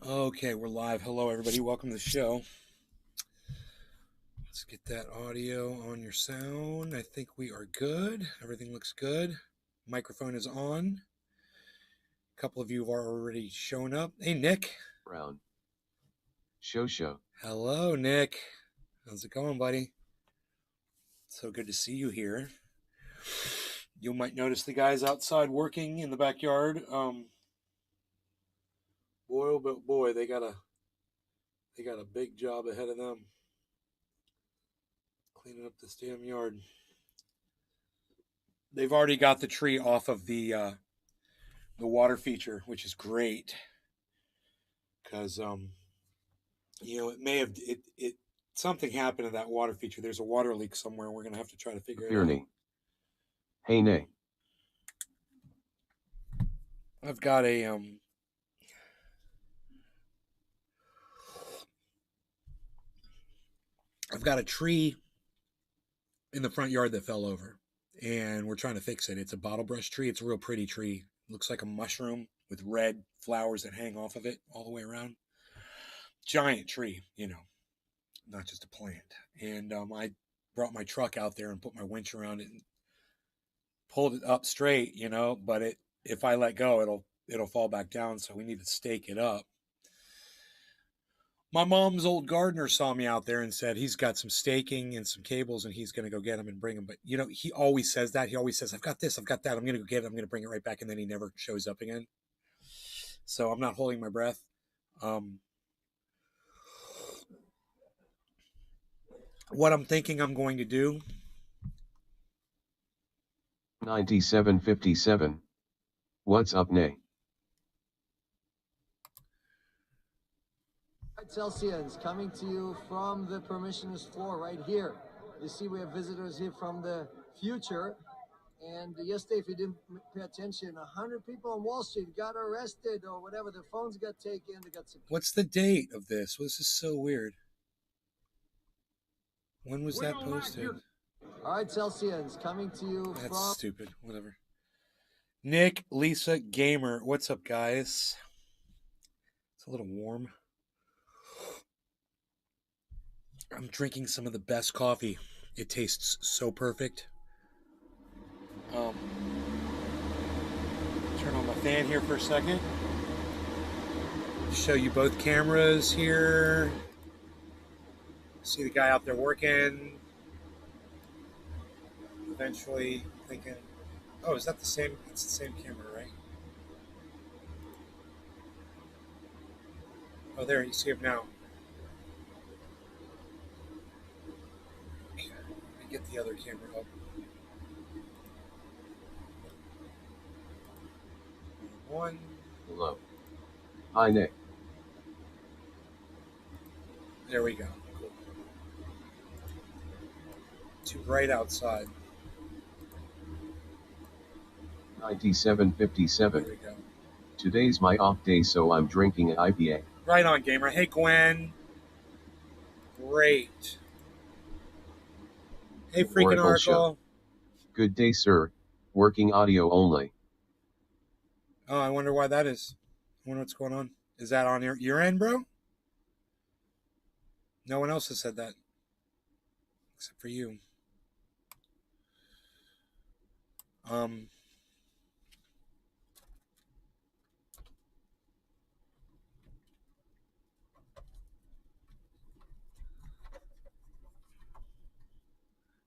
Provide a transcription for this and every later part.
Okay, we're live. Hello, everybody. Welcome to the show. Let's get that audio on your sound. I think we are good. Everything looks good. Microphone is on. A couple of you have already shown up. Hey, Nick. Brown. Show. Hello, Nick. How's it going, buddy? So good to see you here. You might notice the guys outside working in the backyard. Boy, they got a big job ahead of them. Cleaning up this damn yard. They've already got the tree off of the water feature, which is great because it may have it something happened to that water feature. There's a water leak somewhere, and we're gonna have to try to figure it out. Hey, nay. I've got a tree in the front yard that fell over, and we're trying to fix it. It's a bottle brush tree. It's a real pretty tree. It looks like a mushroom with red flowers that hang off of it all the way around. Giant tree, not just a plant. And I brought my truck out there and put my winch around it and pulled it up straight, but if I let go, it'll fall back down. So we need to stake it up. My mom's old gardener saw me out there and said he's got some staking and some cables and he's going to go get them and bring them. But, he always says that. He always says, I've got this, I've got that. I'm going to go get it. I'm going to bring it right back. And then he never shows up again. So I'm not holding my breath. What I'm thinking I'm going to do. 9757. What's up, nay? Celsians coming to you from the permissionless floor right here. You see we have visitors here from the future. And yesterday, if you didn't pay attention, 100 people on Wall Street got arrested or whatever. Their phones got taken. They got some. What's the date of this? Well, this is so weird. When was that posted? All right, Celsians coming to you That's from... stupid. Whatever. Nick, Lisa, Gamer. What's up, guys? It's a little warm. I'm drinking some of the best coffee. It tastes so perfect. Turn on my fan here for a second. Show you both cameras here. See the guy out there working. Eventually thinking, oh, is that the same? It's the same camera, right? Oh, there, you see him now. Okay, let me get the other camera up. One. Hello. Hi, Nick. There we go. Cool. Too bright outside. 9757. There we go. Today's my off day, so I'm drinking an IPA. Right on, Gamer. Hey, Gwen. Great. Hey, freaking Oracle. Good day, sir. Working audio only. Oh, I wonder why that is. I wonder what's going on. Is that on your end, bro? No one else has said that. Except for you.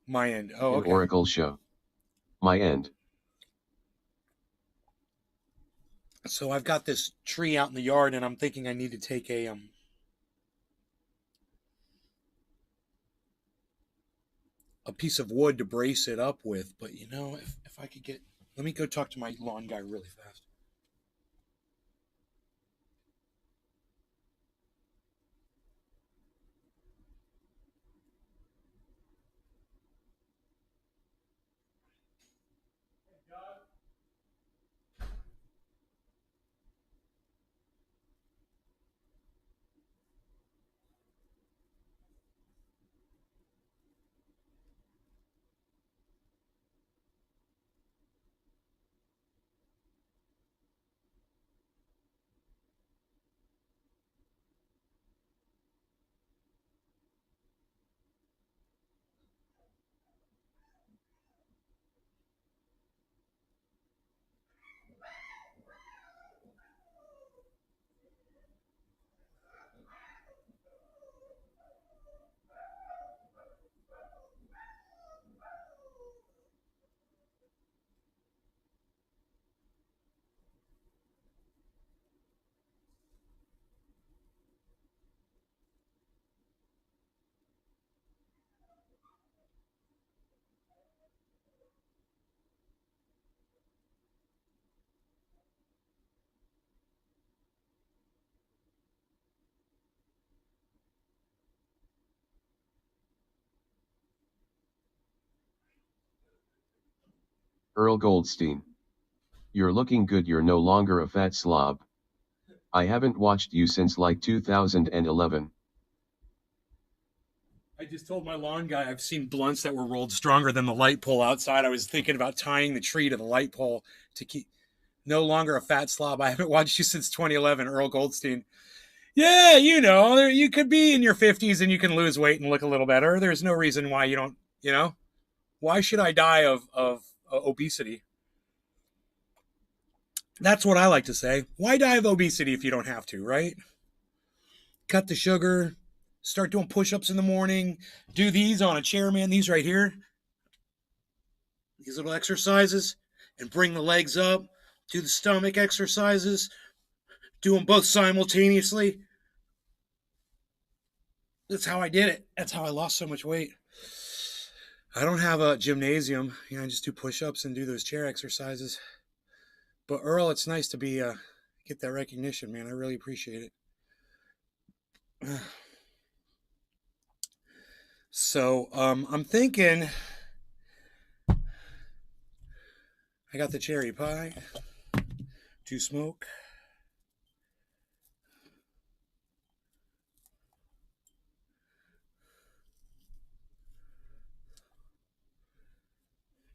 My end. Oh, okay. Oracle show. My end. So I've got this tree out in the yard, and I'm thinking I need to take a piece of wood to brace it up with. But if I could get, let me go talk to my lawn guy really fast. Earl Goldstein. You're looking good, you're no longer a fat slob. I haven't watched you since like 2011. I just told my lawn guy I've seen blunts that were rolled stronger than the light pole outside. I was thinking about tying the tree to the light pole to keep no longer a fat slob. I haven't watched you since 2011, Earl Goldstein. Yeah, you could be in your 50s and you can lose weight and look a little better. There's no reason why you don't, why should I die of obesity? That's what I like to say. Why die of obesity if you don't have to, right? Cut the sugar, start doing push-ups in the morning, do these on a chair, man, these right here. These little exercises, and bring the legs up, do the stomach exercises, do them both simultaneously. That's how I did it. That's how I lost so much weight. I don't have a gymnasium. I just do push-ups and do those chair exercises. But Earl, it's nice to be get that recognition, man. I really appreciate it. So I'm thinking I got the cherry pie to smoke.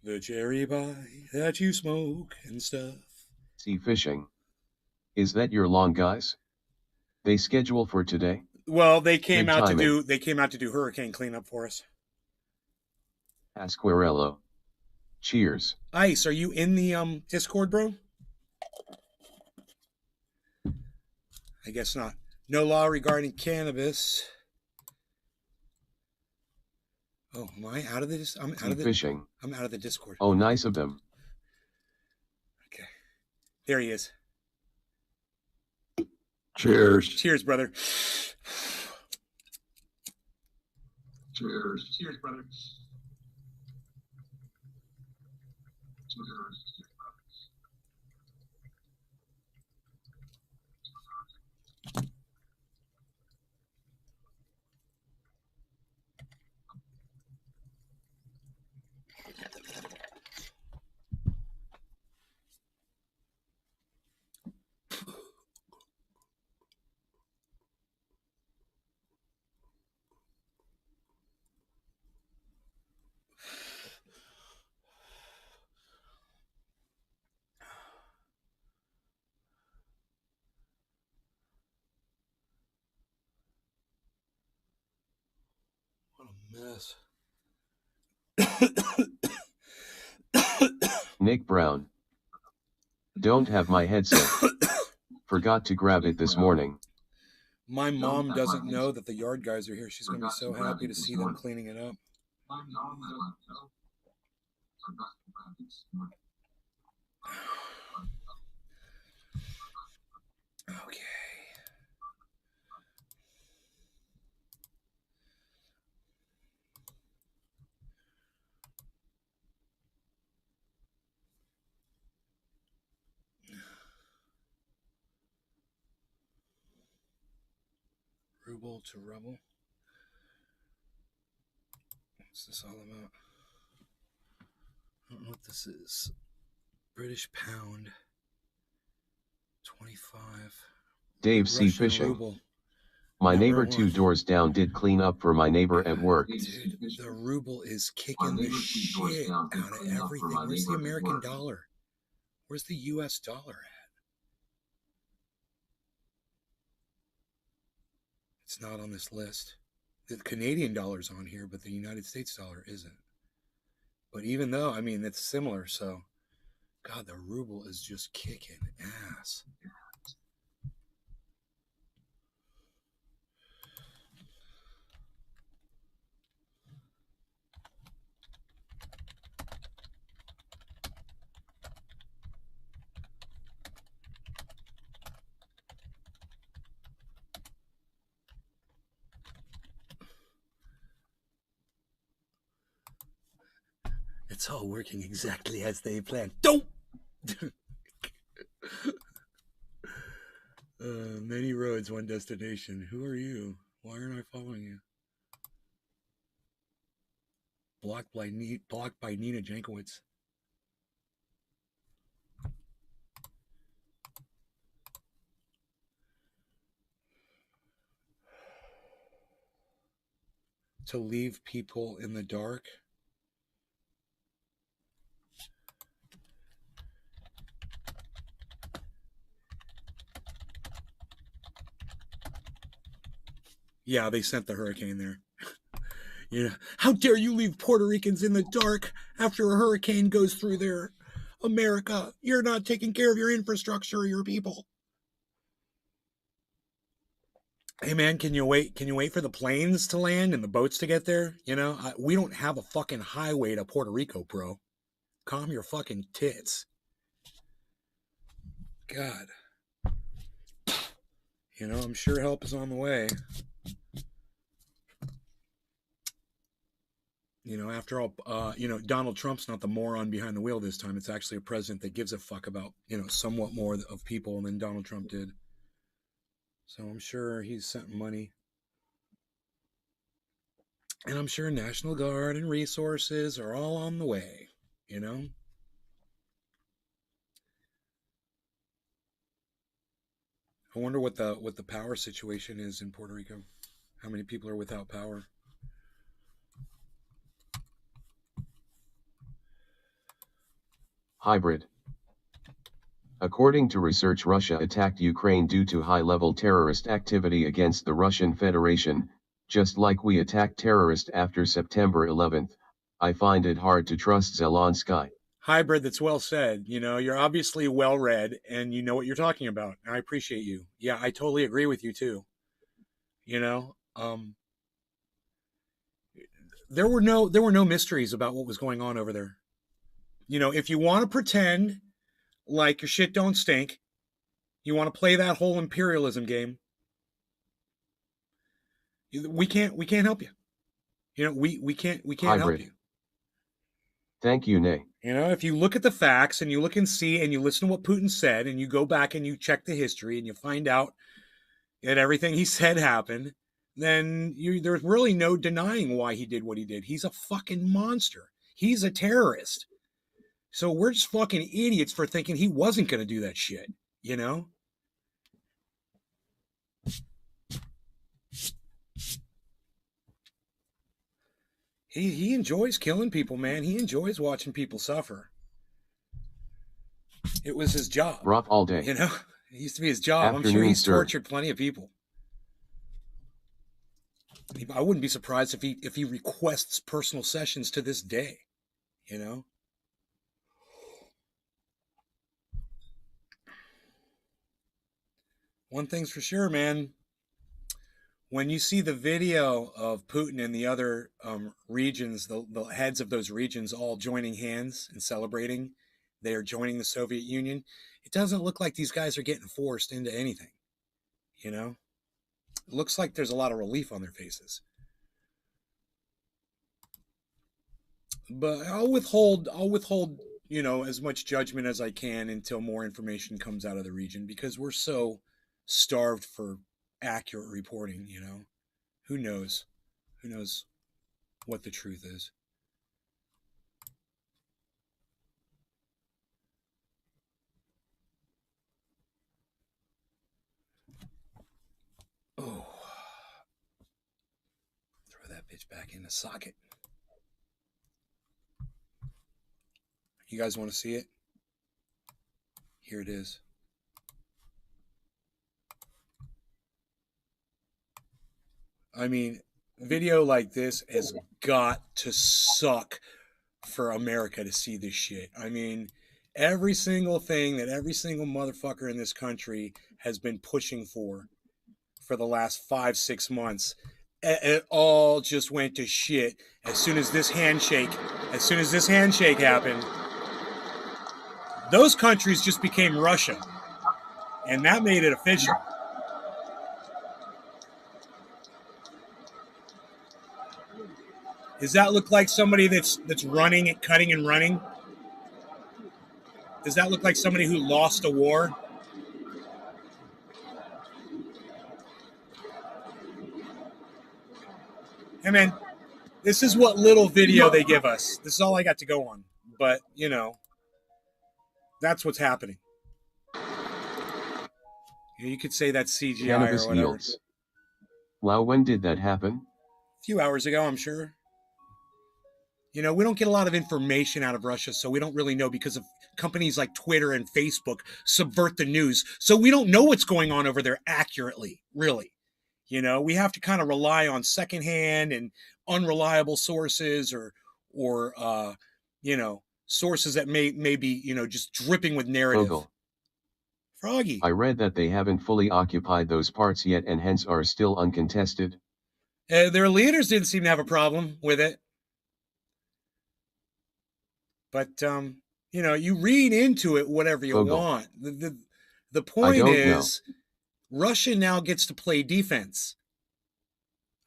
The cherry pie that you smoke and stuff. Sea fishing. Is that your lawn guys? They schedule for today? Well, they came Good out timing. to do hurricane cleanup for us. Asquarello. Cheers. Ice, are you in the Discord, bro? I guess not. No law regarding cannabis. Oh, am I out of this? I'm out of the Fishing. I'm out of the Discord. Oh, nice of them. Okay. There he is. Cheers. Cheers, brother. Cheers. Cheers, brother. What a mess. Nick Brown. Don't have my headset. Forgot to grab it this morning. My mom doesn't know that the yard guys are here. She's going to be so happy to see them cleaning it up. Okay. Ruble to rubble. What's this all about? I don't know what this is. British pound. 25. Dave Sea Russian Fishing. ruble. My Number neighbor one. 2 doors down did clean up for my neighbor at work. Dude, the ruble is kicking the shit out of everything. Where's the American dollar? Where's the US dollar at? It's not on this list. The Canadian dollar's on here, but the United States dollar isn't. But even though, I mean, it's similar, so God, the ruble is just kicking ass. It's all working exactly as they planned. Don't! Many roads, one destination. Who are you? Why aren't I following you? Blocked by Nina Jankowicz. To leave people in the dark. Yeah, they sent the hurricane there. You know, how dare you leave Puerto Ricans in the dark after a hurricane goes through there? America, you're not taking care of your infrastructure or your people. Hey man, can you wait? Can you wait for the planes to land and the boats to get there? You know, we don't have a fucking highway to Puerto Rico, bro. Calm your fucking tits. God. You know, I'm sure help is on the way. You know, after all, Donald Trump's not the moron behind the wheel this time. It's actually a president that gives a fuck about, somewhat more of people than Donald Trump did. So I'm sure he's sent money. And I'm sure National Guard and resources are all on the way, you know? I wonder what the power situation is in Puerto Rico. How many people are without power? Hybrid. According to research, Russia attacked Ukraine due to high-level terrorist activity against the Russian Federation, just like we attacked terrorists after September 11th. I find it hard to trust Zelensky. Hybrid, that's well said. You know, you're obviously well read and you know what you're talking about. And I appreciate you. Yeah, I totally agree with you too. You know, there were no mysteries about what was going on over there. You know, if you want to pretend like your shit don't stink, you want to play that whole imperialism game, we can't help you. You know, we can't help you. Thank you, Nay. You know, if you look at the facts and you look and see and you listen to what Putin said and you go back and you check the history and you find out that everything he said happened, then there's really no denying why he did what he did. He's a fucking monster. He's a terrorist. So we're just fucking idiots for thinking he wasn't going to do that shit, you know? He enjoys killing people, man. He enjoys watching people suffer. It was his job. Rock all day. You know? It used to be his job. Afternoon, I'm sure he's sir. tortured plenty of people. I wouldn't be surprised if he requests personal sessions to this day, you know? One thing's for sure, man. When you see the video of Putin and the other regions, the heads of those regions all joining hands and celebrating, they are joining the Soviet Union, it doesn't look like these guys are getting forced into anything, you know? It looks like there's a lot of relief on their faces. But I'll withhold, you know, as much judgment as I can until more information comes out of the region because we're so starved for accurate reporting, you know. Who knows what the truth is. Oh, throw that bitch back in the socket. You guys want to see it? Here it is. I mean, video like this has got to suck for America to see this shit. I mean, every single thing that every single motherfucker in this country has been pushing for the last 5-6 months, it all just went to shit as soon as this handshake happened. Those countries just became Russia, and that made it official. Does that look like somebody that's running, cutting and running? Does that look like somebody who lost a war? Hey man, this is what little video they give us. This is all I got to go on. But, you know, that's what's happening. You could say that's CGI Cannabis or whatever. yields. Wow, when did that happen? few hours ago, I'm sure. You know, we don't get a lot of information out of Russia, so we don't really know because of companies like Twitter and Facebook subvert the news. So we don't know what's going on over there accurately, really. You know, we have to kind of rely on secondhand and unreliable sources or you know, sources that may be, you know, just dripping with narrative. Fogel. Froggy. I read that they haven't fully occupied those parts yet and hence are still uncontested. Their leaders didn't seem to have a problem with it. But, you know, you read into it whatever you Fogel. want. The point is, know. Russia now gets to play defense.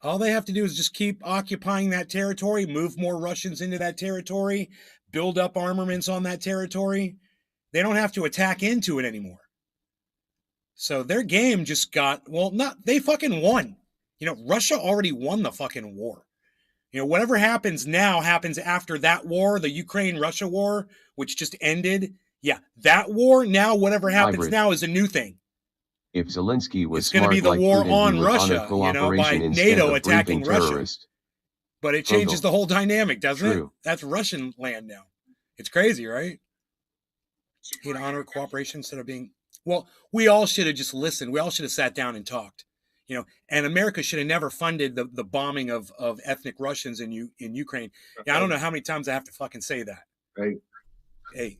All they have to do is just keep occupying that territory, move more Russians into that territory, build up armaments on that territory. They don't have to attack into it anymore. So their game just got, well, they fucking won. You know, Russia already won the fucking war. You know, whatever happens now happens after that war, the Ukraine-Russia war, which just ended. Yeah, that war, now whatever happens Hybrid. now is a new thing. If Zelensky was it's going to be the like war Putin, on he would Russia, you know, by NATO attacking Russia. But it changes the whole dynamic, doesn't it? That's Russian land now. It's crazy, right? He'd honor cooperation instead of being... Well, we all should have just listened. We all should have sat down and talked. You know, and America should have never funded the bombing of ethnic Russians in Ukraine. Yeah, I don't know how many times I have to fucking say that. Hey.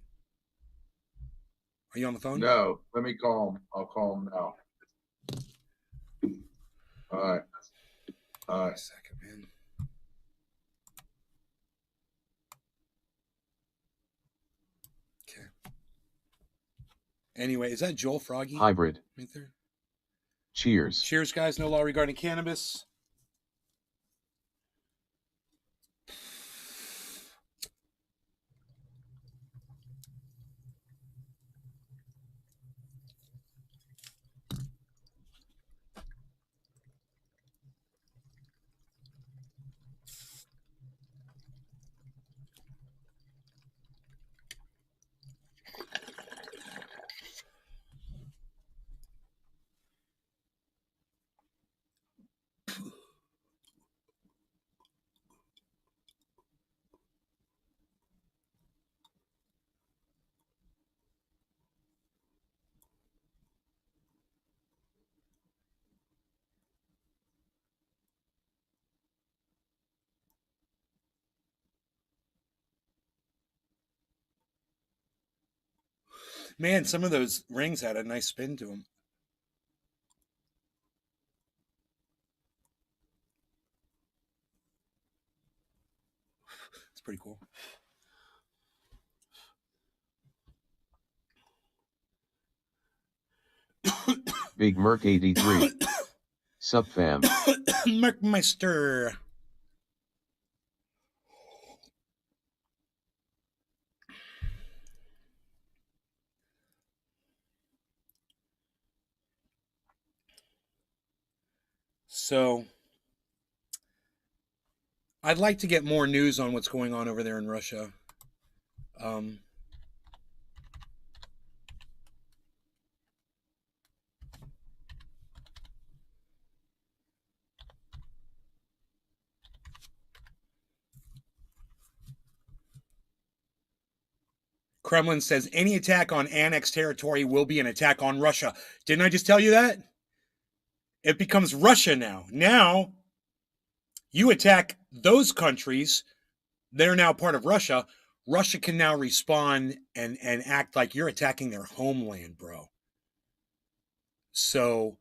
Are you on the phone? No, let me call him. I'll call him now. All right. All right. A second, man. Okay. Anyway, is that Joel Froggy? Hybrid. Right there. Cheers. Cheers, guys. No law regarding cannabis. Man, some of those rings had a nice spin to them. It's pretty cool. Big Merc 83. Sup fam. Merkmeister. So, I'd like to get more news on what's going on over there in Russia. Kremlin says any attack on annexed territory will be an attack on Russia. Didn't I just tell you that? It becomes Russia now. Now, you attack those countries, they're now part of Russia. Russia can now respond and act like you're attacking their homeland, bro. So,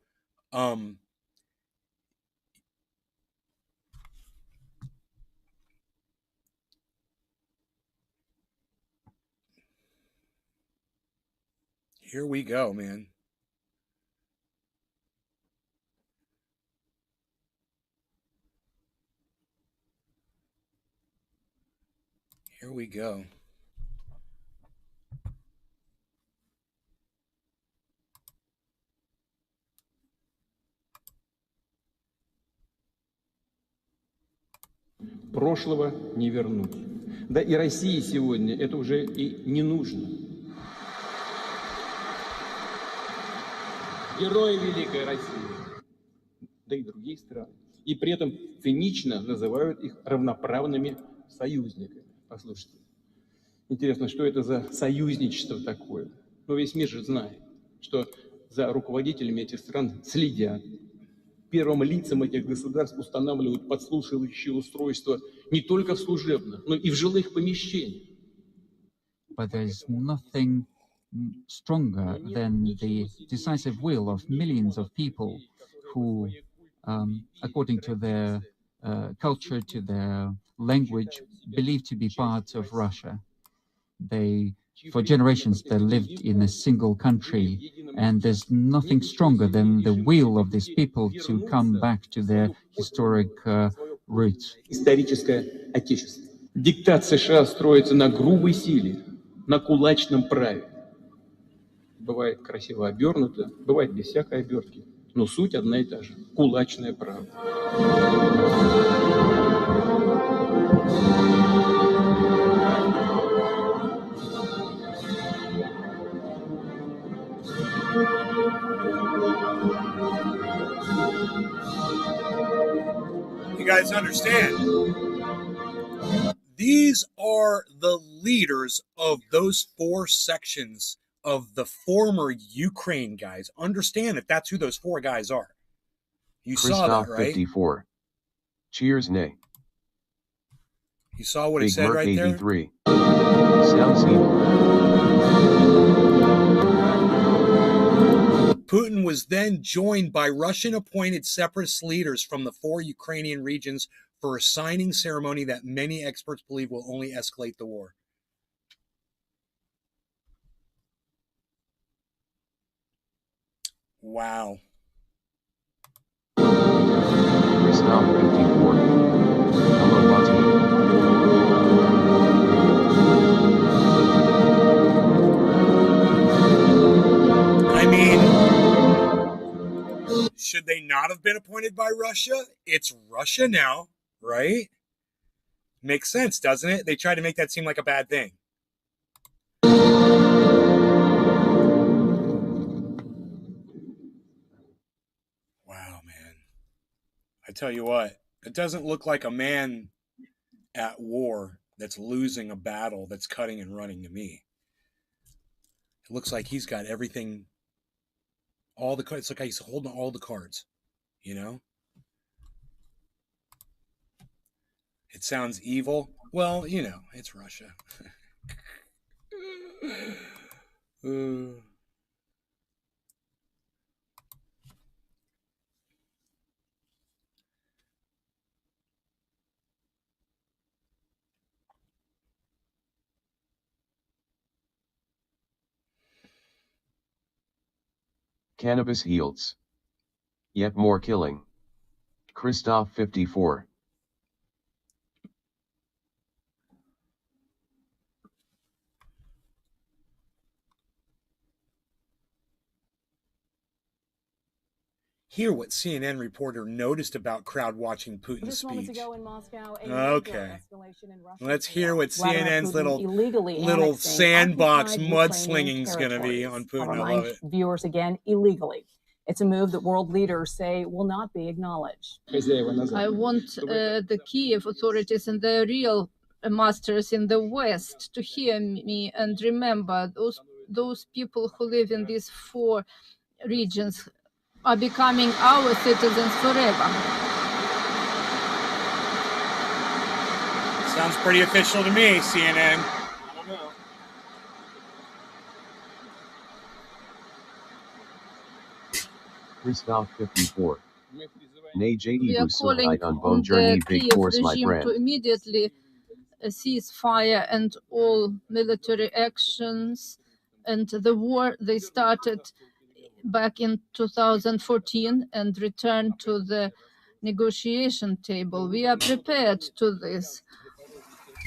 here we go, man. Here we go. Прошлого не вернуть. Да и России сегодня это уже и не нужно. Герои Великой России, да и другие страны. и при этом цинично называют их равноправными союзниками. Послушайте, интересно, что это за союзничество такое? Ну, весь мир же знает, что за руководителями этих стран следят. Первым лицам этих государств устанавливают подслушивающие устройства не только в служебных, но и в жилых помещениях. But there's nothing stronger than the decisive will of millions of people who, according to their culture, to their language, believe to be part of Russia. They, for generations, they lived in a single country, and there's nothing stronger than the will of these people to come back to their historic roots. Историческое отечество. Диктат США строится на грубой силе, на кулачном праве. Бывает красиво обернуто, бывает без всякой обертки, но суть одна и та же – кулачное право. You guys understand? These are the leaders of those four sections of the former Ukraine guys. Understand that that's who those four guys are. You saw that, right? 54. Cheers, nay. You saw what it Big said Merc right 83. Sounds evil. Putin was then joined by Russian-appointed separatist leaders from the four Ukrainian regions for a signing ceremony that many experts believe will only escalate the war. Wow. Christoph 54. Hello, Bati. I mean, should they not have been appointed by Russia? It's Russia now, right? Makes sense, doesn't it? They tried to make that seem like a bad thing. Wow, man. I tell you what, it doesn't look like a man at war that's losing a battle that's cutting and running to me. It looks like he's got everything, all the cards. It's like he's holding all the cards, you know? It sounds evil. Well, you know, it's Russia. Cannabis heals. Yet more killing. Christoph 54. Hear what CNN reporter noticed about crowd watching Putin's Just speech. moments ago in Moscow, Okay. Let's hear what CNN's little sandbox mudslinging is going to be on Putin. I love it. Viewers again illegally. It's a move that world leaders say will not be acknowledged. I want the Kiev authorities and the real masters in the West to hear me and remember those people who live in these four regions are becoming our citizens forever. Sounds pretty official to me, CNN. I don't know. Christoph 54. Nay We are JD calling on on bone the journey big Kiev force my regime friend. to immediately cease fire and all military actions and the war they started back in 2014 and return to the negotiation table. We are prepared to this,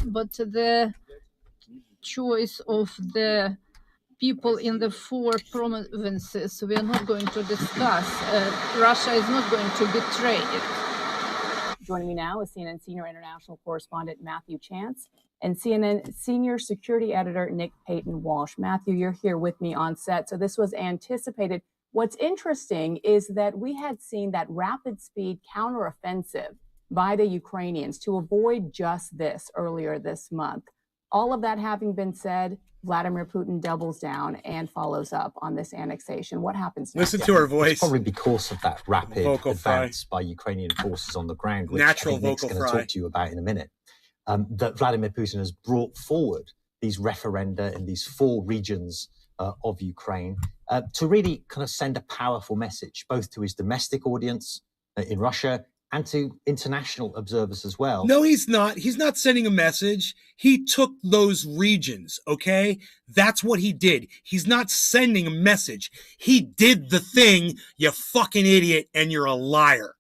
but the choice of the people in the four provinces we are not going to discuss. Russia is not going to betray it. Joining me now is CNN senior international correspondent Matthew Chance and CNN senior security editor Nick Payton Walsh. Matthew, you're here with me on set. So this was anticipated What's interesting is that we had seen that rapid speed counteroffensive by the Ukrainians to avoid just this earlier this month. All of that having been said, Vladimir Putin doubles down and follows up on this annexation. What happens next? Listen to her voice. It's probably because of that rapid Vocal advance fry. by Ukrainian forces on the ground, which Natural I think Nick's vocal going to fry. talk to you about in a minute, that Vladimir Putin has brought forward these referenda in these 4 regions of Ukraine to really kind of send a powerful message, both to his domestic audience in Russia and to international observers as well. No, he's not. He's not sending a message. He took those regions, okay? That's what he did. He's not sending a message. He did the thing, you fucking idiot, and you're a liar.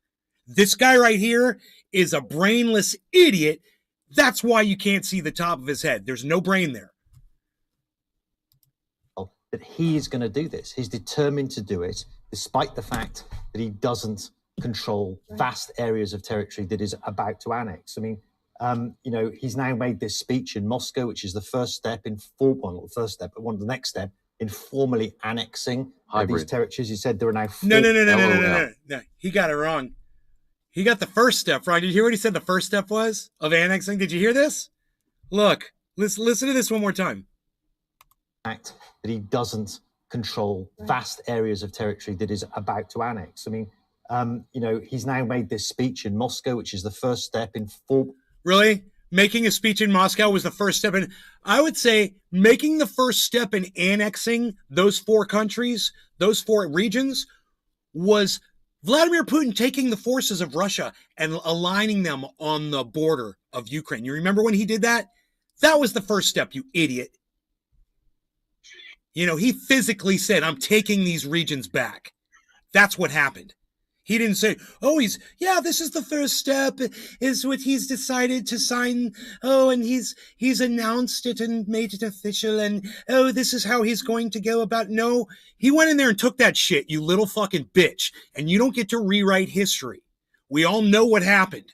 This guy right here is a brainless idiot. That's why you can't see the top of his head. There's no brain there. That he is going to do this. He's determined to do it, despite the fact that he doesn't control vast areas of territory that is about to annex. I mean, he's now made this speech in Moscow, which is the first step in not the first step, but one of the next step in formally annexing these territories. He said there are now 4. No. He got it wrong. He got the first step wrong. Did you hear what he said the first step was of annexing? Did you hear this? Look, listen to this one more time. Fact that he doesn't control vast areas of territory that is about to annex. I mean, he's now made this speech in Moscow, which is the first step in 4. Really? Making a speech in Moscow was the first step in, I would say making the first step in annexing those 4 countries, those 4 regions, was Vladimir Putin taking the forces of Russia and aligning them on the border of Ukraine. You remember when he did that? That was the first step, you idiot. He physically said, I'm taking these regions back. That's what happened. He didn't say, this is the first step, is what he's decided to sign. And he's announced it and made it official. And, this is how he's going to go about. No, he went in there and took that shit, you little fucking bitch. And you don't get to rewrite history. We all know what happened.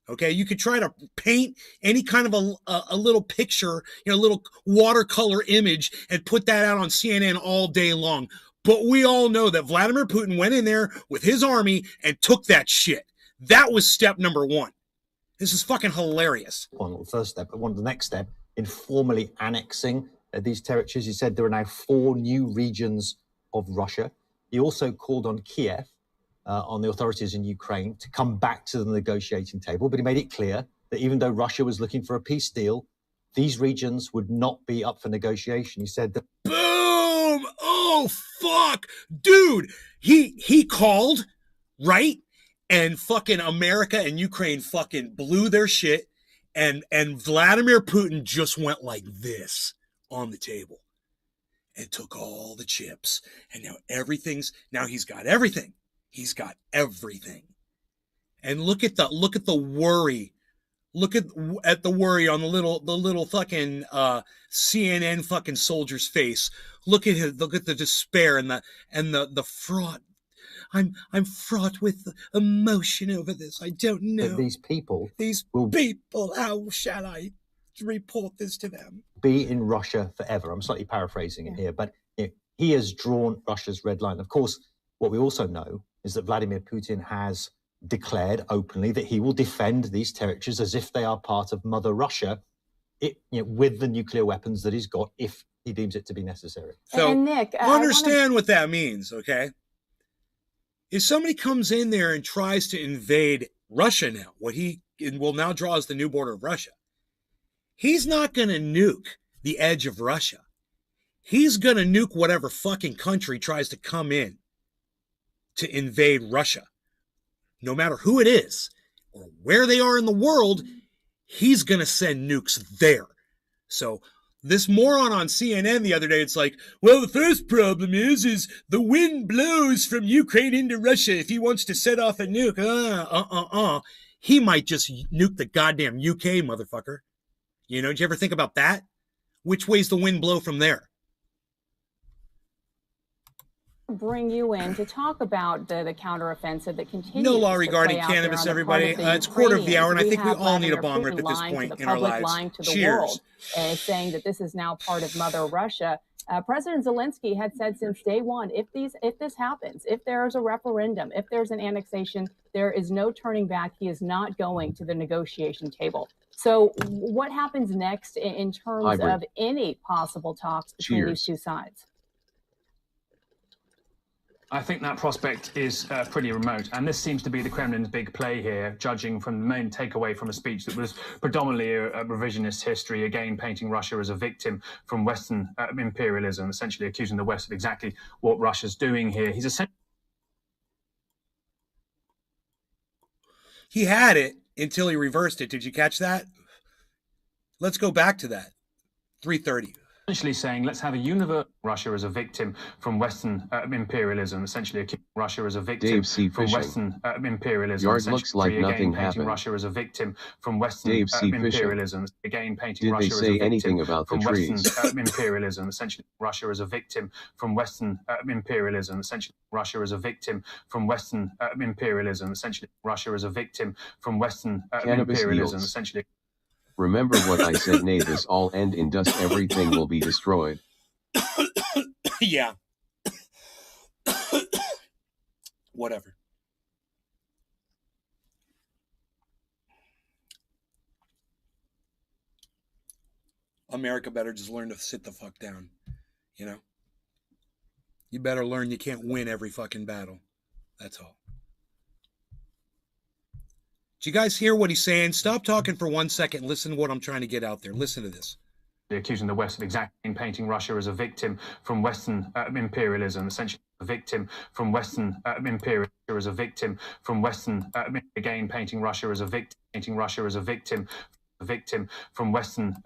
Okay, you could try to paint any kind of a little picture, a little watercolor image and put that out on CNN all day long. But we all know that Vladimir Putin went in there with his army and took that shit. That was step number 1. This is fucking hilarious. One the first step, but one of the next step in formally annexing these territories. He said there are now 4 new regions of Russia. He also called on Kiev, on the authorities in Ukraine, to come back to the negotiating table. But he made it clear that even though Russia was looking for a peace deal, these regions would not be up for negotiation. He said that... Boom! Oh, fuck! Dude, he called, right? And fucking America and Ukraine fucking blew their shit. And Vladimir Putin just went like this on the table and took all the chips. And now he's got everything. He's got everything. And look at the worry. Look at the worry on the little fucking CNN fucking soldier's face. Look at the despair and the fraught. I'm fraught with emotion over this. I don't know. These people, how shall I report this to them? Be in Russia forever. I'm slightly paraphrasing it here, but he has drawn Russia's red line. Of course, what we also know is that Vladimir Putin has declared openly that he will defend these territories as if they are part of Mother Russia, with the nuclear weapons that he's got, if he deems it to be necessary. So and Nick, understand what that means, okay? If somebody comes in there and tries to invade Russia now, what he will now draw as the new border of Russia, he's not going to nuke the edge of Russia. He's going to nuke whatever fucking country tries to come in to invade Russia. No matter who it is or where they are in the world, he's going to send nukes there. So this moron on CNN the other day, it's like, well, the first problem is the wind blows from Ukraine into Russia if he wants to set off a nuke. He might just nuke the goddamn UK, motherfucker. Did you ever think about that? Which way's the wind blow from there? bring you in to talk about the counteroffensive that continues No law to regarding play out there cannabis, on the everybody. part of the It's quarter of the hour, and I Ukrainians. think we have all need a Vladimir bong Putin rip at this lying to point the in our public, lives. lying to the Cheers. world, saying that this is now part of Mother Russia. President Zelensky had said since day one, if this happens, if there's a referendum, if there's an annexation, there is no turning back. He is not going to the negotiation table. So what happens next in terms of any possible talks between these two sides? I think that prospect is pretty remote, and this seems to be the Kremlin's big play here, judging from the main takeaway from a speech that was predominantly a revisionist history, again painting Russia as a victim from Western imperialism, essentially accusing the West of exactly what Russia's doing here. He's essentially... He had it until he reversed it. Did you catch that? Let's go back to that. 3:30. Essentially saying, let's have a universe. Russia as a victim from Western imperialism, essentially accusing Russia as a victim from Western imperialism. Yard looks like nothing happened. Russia as a victim from Western Dave C. imperialism. Again, painting Did Russia they as say a victim anything about the from trees? Western imperialism. Essentially, Russia as a victim from Western imperialism. Essentially, Russia as a victim from Western imperialism. Essentially, Russia as a victim from Western imperialism. Essentially. Remember what I said, nay, this all end in dust, everything will be destroyed. Yeah. Whatever. America better just learn to sit the fuck down. You know? You better learn you can't win every fucking battle. That's all. Did you guys hear what he's saying? Stop talking for 1 second and listen to what I'm trying to get out there. Listen to this. Accusing the West of exactly painting Russia as a victim from Western imperialism, essentially a victim from Western imperialism, as a victim from Western, again painting Russia as a victim, painting Russia as a victim from Western,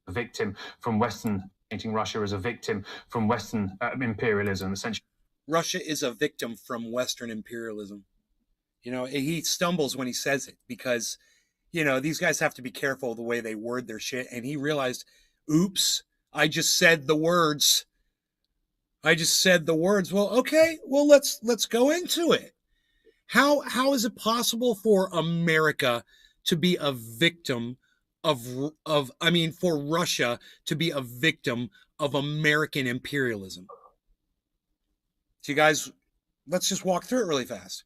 victim from Western, painting Russia as a victim from Western imperialism, essentially. Russia is a victim from Western imperialism. You know, he stumbles when he says it because, you know, these guys have to be careful of the way they word their shit. And he realized, oops, I just said the words. Well, okay, well, let's go into it. How is it possible for America to be a victim for Russia to be a victim of American imperialism? So you guys, let's just walk through it really fast.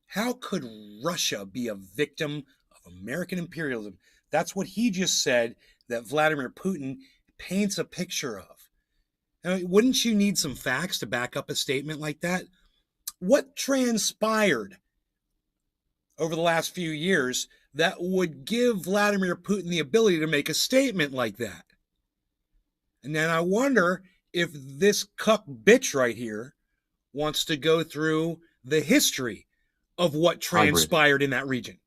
How could Russia be a victim of American imperialism? That's what he just said that Vladimir Putin paints a picture of. Now, wouldn't you need some facts to back up a statement like that? What transpired over the last few years that would give Vladimir Putin the ability to make a statement like that? And then I wonder if this cuck bitch right here wants to go through the history of what transpired in that region.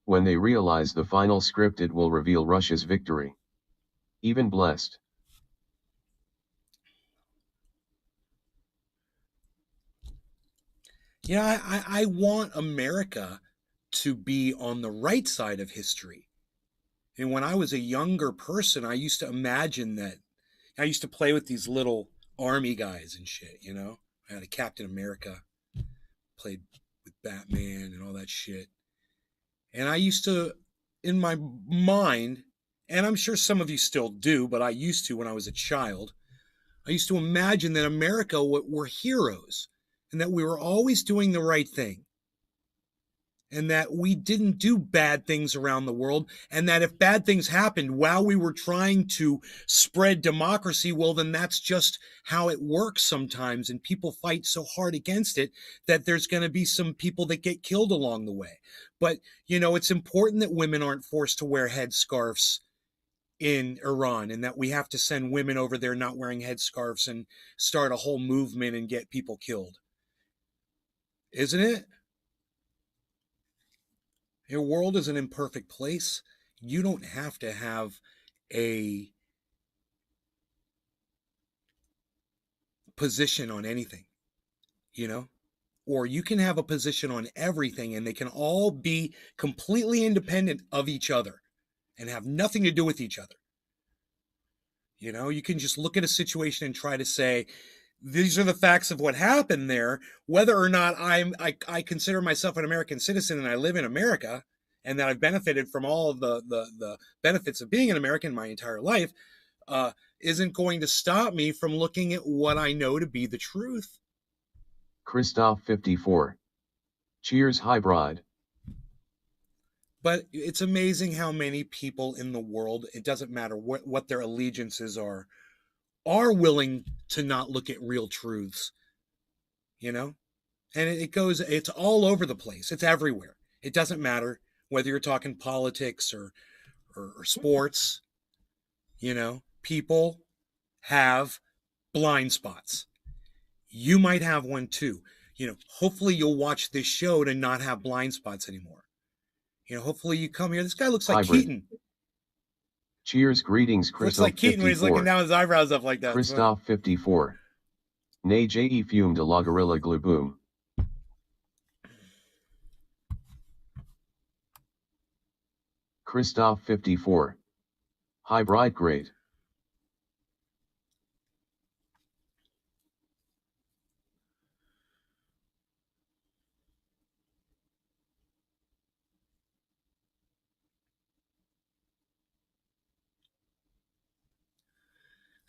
When they realize the final script, it will reveal Russia's victory. Even blessed. Yeah, I want America to be on the right side of history. And when I was a younger person, I used to imagine that I used to play with these little army guys and shit, you know? I had a Captain America, played with Batman and all that shit. And I used to, in my mind, and I'm sure some of you still do, but I used to when I was a child, I used to imagine that America were heroes and that we were always doing the right thing. And that we didn't do bad things around the world. And that if bad things happened while we were trying to spread democracy, well, then that's just how it works sometimes. And people fight so hard against it that there's going to be some people that get killed along the way. But, you know, it's important that women aren't forced to wear headscarves in Iran and that we have to send women over there not wearing headscarves and start a whole movement and get people killed. Isn't it? Your world is an imperfect place. You don't have to have a position on anything, you know? Or you can have a position on everything and they can all be completely independent of each other and have nothing to do with each other. You know, you can just look at a situation and try to say, these are the facts of what happened there. Whether or not I consider myself an American citizen and I live in America and that I've benefited from all of the benefits of being an American my entire life, isn't going to stop me from looking at what I know to be the truth. Christoph 54. Cheers, hybrid. But it's amazing how many people in the world, it doesn't matter what their allegiances are willing to not look at real truths, you know? And it's all over the place. It's everywhere. It doesn't matter whether you're talking politics or sports, you know? People have blind spots. You might have one too. You know, hopefully you'll watch this show to not have blind spots anymore. You know, hopefully you come here. This guy looks like Hybrid. Keaton. Cheers, greetings, Christoph. Looks like Keaton 54. when he's looking down his eyebrows up like that. Christoph 54. Ne je fume de la gorilla globoom. Christoph 54. Hybrid great.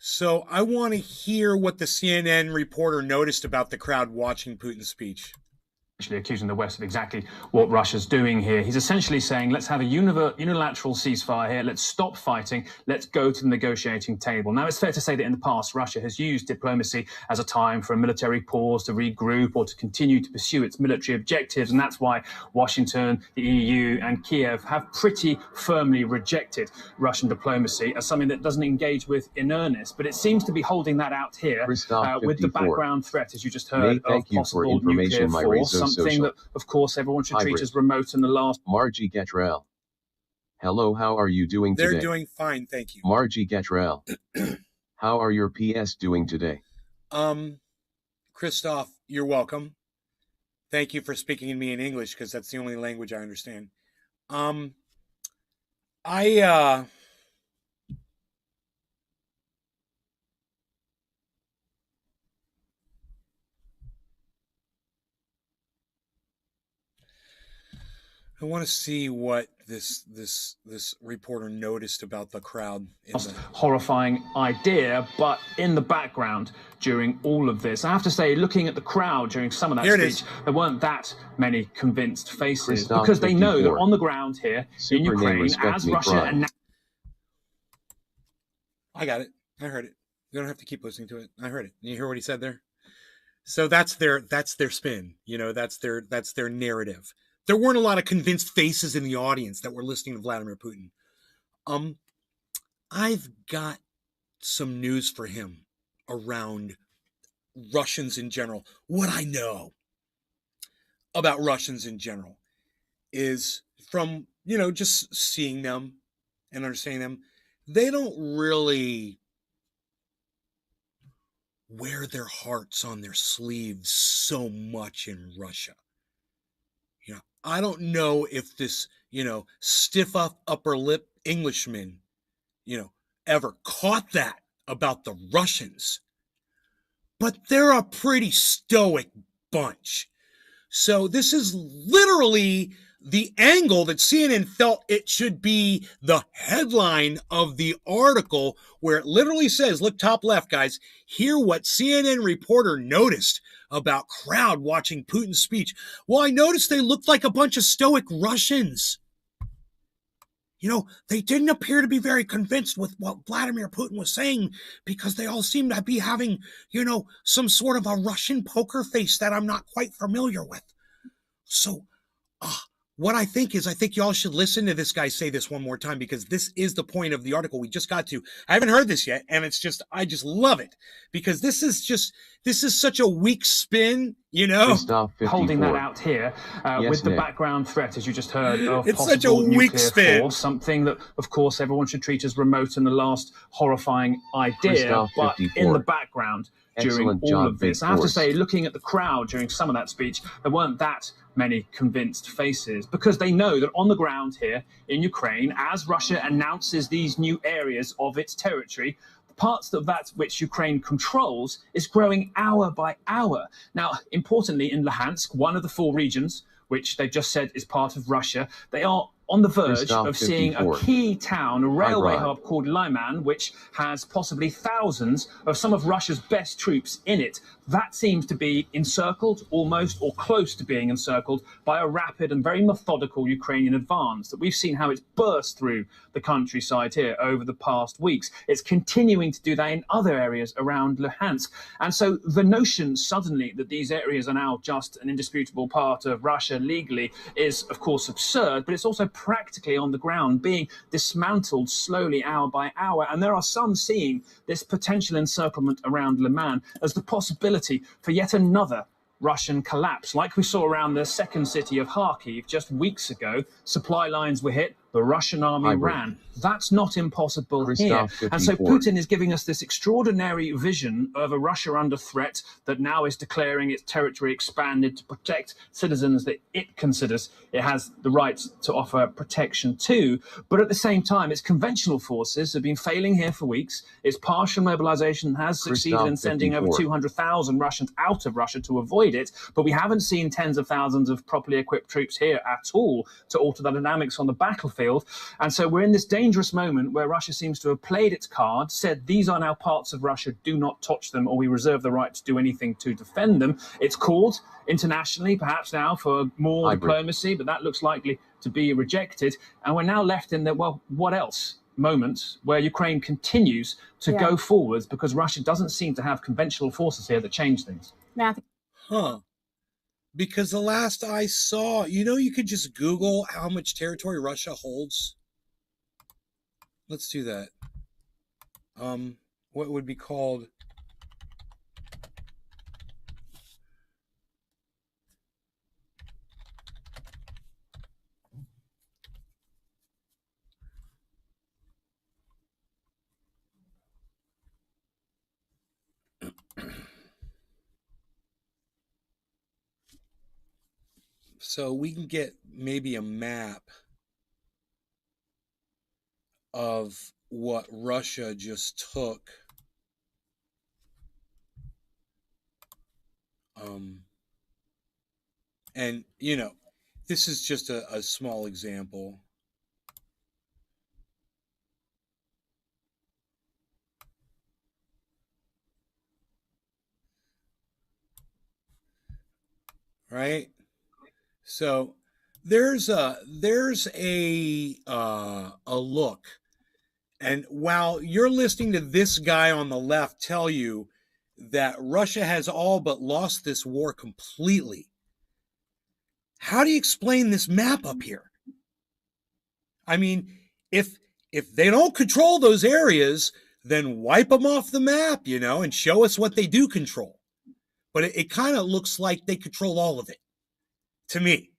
So I want to hear what the CNN reporter noticed about the crowd watching Putin's speech. Accusing the West of exactly what Russia's doing here. He's essentially saying, let's have a unilateral ceasefire here. Let's stop fighting. Let's go to the negotiating table. Now, it's fair to say that in the past, Russia has used diplomacy as a time for a military pause, to regroup, or to continue to pursue its military objectives. And that's why Washington, the EU, and Kiev have pretty firmly rejected Russian diplomacy as something that doesn't engage with in earnest. But it seems to be holding that out here with the background threat, as you just heard, of possible nuclear force. Something that, of course, everyone should treat as remote in the last. Margie Gatrell. Hello, how are you doing today? They're doing fine, thank you. Margie Gatrell. How are your PS doing today? Christoph, you're welcome. Thank you for speaking to me in English, because that's the only language I understand. I want to see what this reporter noticed about the crowd. Horrifying idea, but in the background during all of this, I have to say, looking at the crowd during some of that speech, there weren't that many convinced faces, Christoph because they know 54. that on the ground here in Ukraine, as Russia and I got it. I heard it. You don't have to keep listening to it. I heard it. You hear what he said there? So that's their spin. You know, that's their narrative. There weren't a lot of convinced faces in the audience that were listening to Vladimir Putin. I've got some news for him around Russians in general. What I know about Russians in general is from, you know, just seeing them and understanding them, they don't really wear their hearts on their sleeves so much in Russia. You know, I don't know if this, you know, stiff upper lip Englishman, you know, ever caught that about the Russians, but they're a pretty stoic bunch. So this is literally the angle that CNN felt it should be the headline of the article, where it literally says, look, top left, guys, hear what CNN reporter noticed about crowd watching Putin's speech. Well, I noticed they looked like a bunch of stoic Russians. You know, they didn't appear to be very convinced with what Vladimir Putin was saying, because they all seem to be having, you know, some sort of a Russian poker face that I'm not quite familiar with. So, what I think y'all should listen to this guy say this one more time, because this is the point of the article we just got to. I haven't heard this yet, and I just love it, because this is such a weak spin, you know? Holding that out here with the background threat, as you just heard, of it's possible such a weak nuclear spin. force, something that, of course, everyone should treat as remote in the last horrifying idea, but in the background during all of this. I have to say, looking at the crowd during some of that speech, there weren't that many convinced faces, because they know that on the ground here in Ukraine, as Russia announces these new areas of its territory, parts of that which Ukraine controls is growing hour by hour. Now, importantly, in Luhansk, one of the 4 regions, which they've just said is part of Russia, they are on the verge of seeing a key town, a railway hub called Lyman, which has possibly thousands of some of Russia's best troops in it. That seems to be encircled, almost, or close to being encircled, by a rapid and very methodical Ukrainian advance that we've seen how it's burst through the countryside here over the past weeks. It's continuing to do that in other areas around Luhansk. And so the notion suddenly that these areas are now just an indisputable part of Russia legally is, of course, absurd, but it's also practically on the ground being dismantled slowly hour by hour. And there are some seeing this potential encirclement around Liman as the possibility for yet another Russian collapse. Like we saw around the second city of Kharkiv just weeks ago, supply lines were hit, the Russian army ran. That's not impossible here. And so Putin is giving us this extraordinary vision of a Russia under threat that now is declaring its territory expanded to protect citizens that it considers it has the right to offer protection to. But at the same time, its conventional forces have been failing here for weeks. Its partial mobilization has succeeded in sending over 200,000 Russians out of Russia to avoid it. But we haven't seen tens of thousands of properly equipped troops here at all to alter the dynamics on the battlefield. And so we're in this dangerous moment where Russia seems to have played its card, said these are now parts of Russia, do not touch them, or we reserve the right to do anything to defend them. It's called internationally, perhaps now, for more diplomacy, but that looks likely to be rejected. And we're now left in the, well, what else? Moment where Ukraine continues to go forwards because Russia doesn't seem to have conventional forces here that change things. Matthew. Because the last I saw, you could just Google how much territory Russia holds. Let's do that. What would be called? So we can get maybe a map of what Russia just took. And, this is just a small example. Right? So there's a look, and while you're listening to this guy on the left tell you that Russia has all but lost this war completely, how do you explain this map up here? I mean, if they don't control those areas, then wipe them off the map, and show us what they do control. But it kind of looks like they control all of it. To me.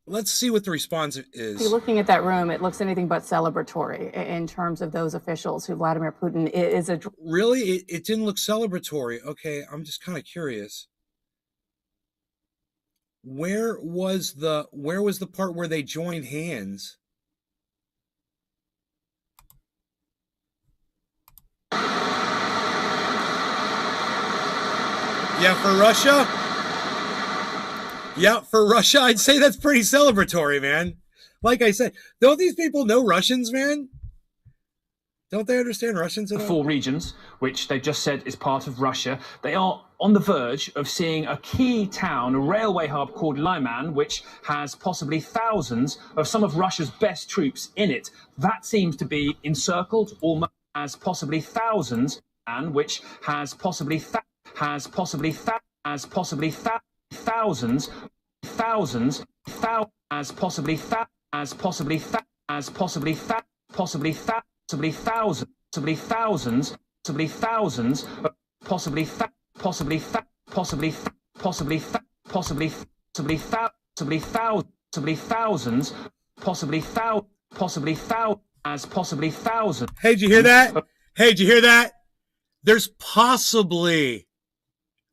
Let's see what the response is. Looking at that room, it looks anything but celebratory in terms of those officials who Vladimir Putin is a... Really? It didn't look celebratory. Okay, I'm just kind of curious. Where was the part where they joined hands? Yeah, for Russia? Yeah, for Russia, I'd say that's pretty celebratory, man. Like I said, don't these people know Russians, man? Don't they understand Russians at all? 4 regions, which they've just said is part of Russia, they are on the verge of seeing a key town, a railway hub called Lyman, which has possibly thousands of some of Russia's best troops in it. That seems to be encircled, almost as possibly thousands, and which has possibly thousands, as possibly thousands, as possibly thousands. Hey, did you hear that? Hey, did you hear that? There's possibly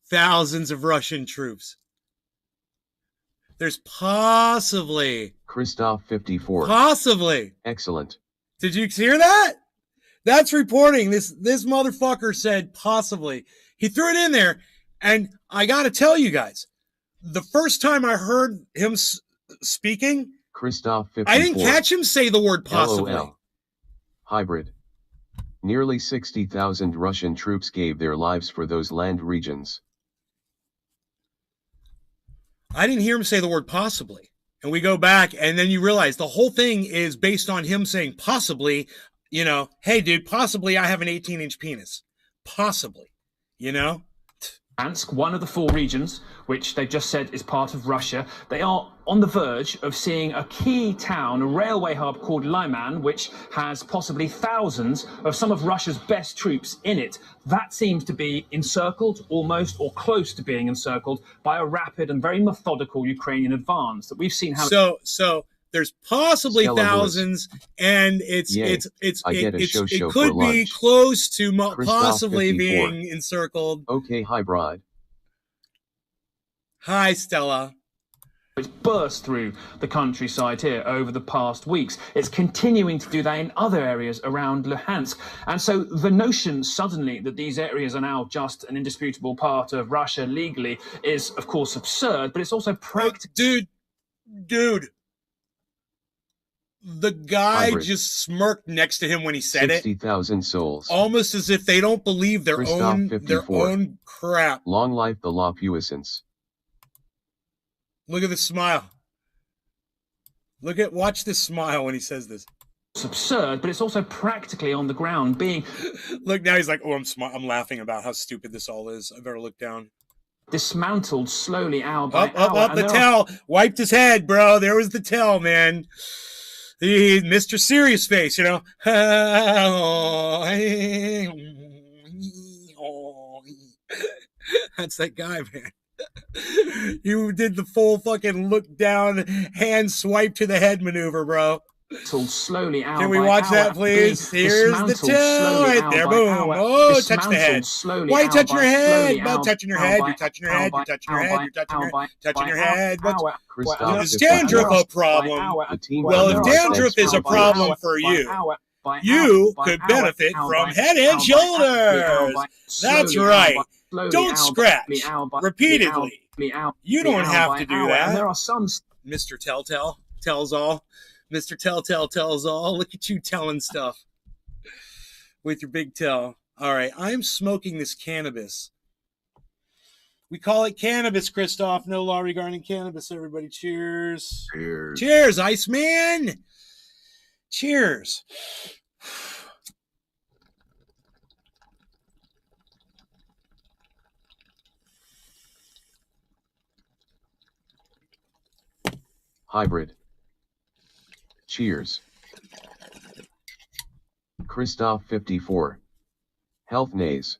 thousands of Russian troops. There's possibly. Christoph 54. Possibly. Excellent. Did you hear that? That's reporting. This motherfucker said possibly. He threw it in there, and I got to tell you guys, the first time I heard him speaking, Christoph 54. I didn't catch him say the word possibly. LOL. Hybrid. Nearly 60,000 Russian troops gave their lives for those land regions. I didn't hear him say the word possibly. And we go back, and then you realize the whole thing is based on him saying possibly, you know, hey, dude, possibly I have an 18-inch penis. Possibly, you know? Luhansk, one of the 4 regions, which they've just said is part of Russia, they are on the verge of seeing a key town, a railway hub called Lyman, which has possibly thousands of some of Russia's best troops in it. That seems to be encircled, almost, or close to being encircled, by a rapid and very methodical Ukrainian advance that we've seen how... So there's possibly Stella thousands, Lewis. and it could be lunch. close to possibly 54. being encircled. Okay, hybrid. Hi, Stella. It's burst through the countryside here over the past weeks. It's continuing to do that in other areas around Luhansk. And so the notion suddenly that these areas are now just an indisputable part of Russia legally is, of course, absurd, but it's also practical. Dude. The guy Hybrid. just smirked next to him when he said 60,000 souls. Almost as if they don't believe their Christoph own crap. Long life the law puissance. Look at the smile. Watch this smile when he says this. It's absurd, but it's also practically on the ground being... Look, now he's like, oh, I'm laughing about how stupid this all is. I better look down. Dismantled slowly hour by hour. Up, the tell. Wiped his head, bro. There was the tell, man. Mr. Serious Face, you know. That's that guy, man. You did the full fucking look down, hand swipe to the head maneuver, bro. Slowly Can we watch that, please? Here's the tail right there. Boom. Oh, touch the head. Why are you touching your head? About touching your head. You're touching your head. You're touching your head. You're touching your head. Is dandruff a problem? Well, if dandruff is a problem for you, you could benefit from Head and Shoulders. That's right. Don't scratch repeatedly. You don't have to do that. There are some... Mr. Telltale tells all. Mr. Telltale tells all. Look at you telling stuff with your big tell. All right, I'm smoking this cannabis. We call it cannabis, Christoph. No law regarding cannabis, everybody. Cheers. Cheers. Cheers, Iceman. Cheers. Hybrid. Cheers. Christoph 54. Health Nays.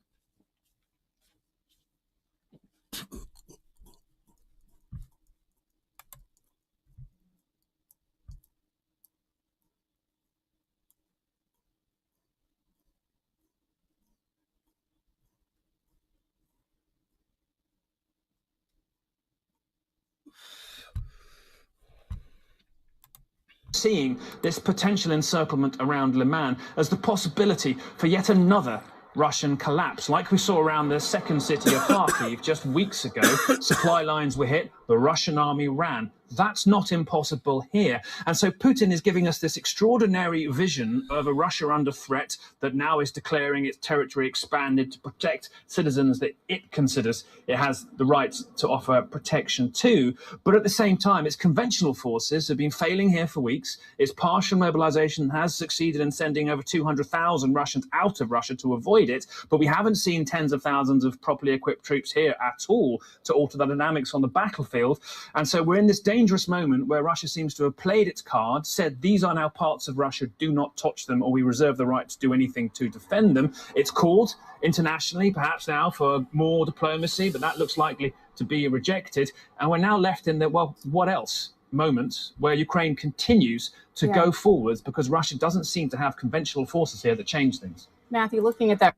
Seeing this potential encirclement around Liman as the possibility for yet another Russian collapse. Like we saw around the second city of Kharkiv just weeks ago, supply lines were hit, the Russian army ran. That's not impossible here. And so Putin is giving us this extraordinary vision of a Russia under threat that now is declaring its territory expanded to protect citizens that it considers it has the right to offer protection to. But at the same time, its conventional forces have been failing here for weeks. Its partial mobilization has succeeded in sending over 200,000 Russians out of Russia to avoid it. But we haven't seen tens of thousands of properly equipped troops here at all to alter the dynamics on the battlefield. And so we're in this dangerous moment where Russia seems to have played its card, said these are now parts of Russia, do not touch them, or we reserve the right to do anything to defend them. It's called internationally, perhaps now, for more diplomacy, but that looks likely to be rejected. And we're now left in the, well, what else? Moment where Ukraine continues to go forwards because Russia doesn't seem to have conventional forces here that change things. Matthew, looking at that.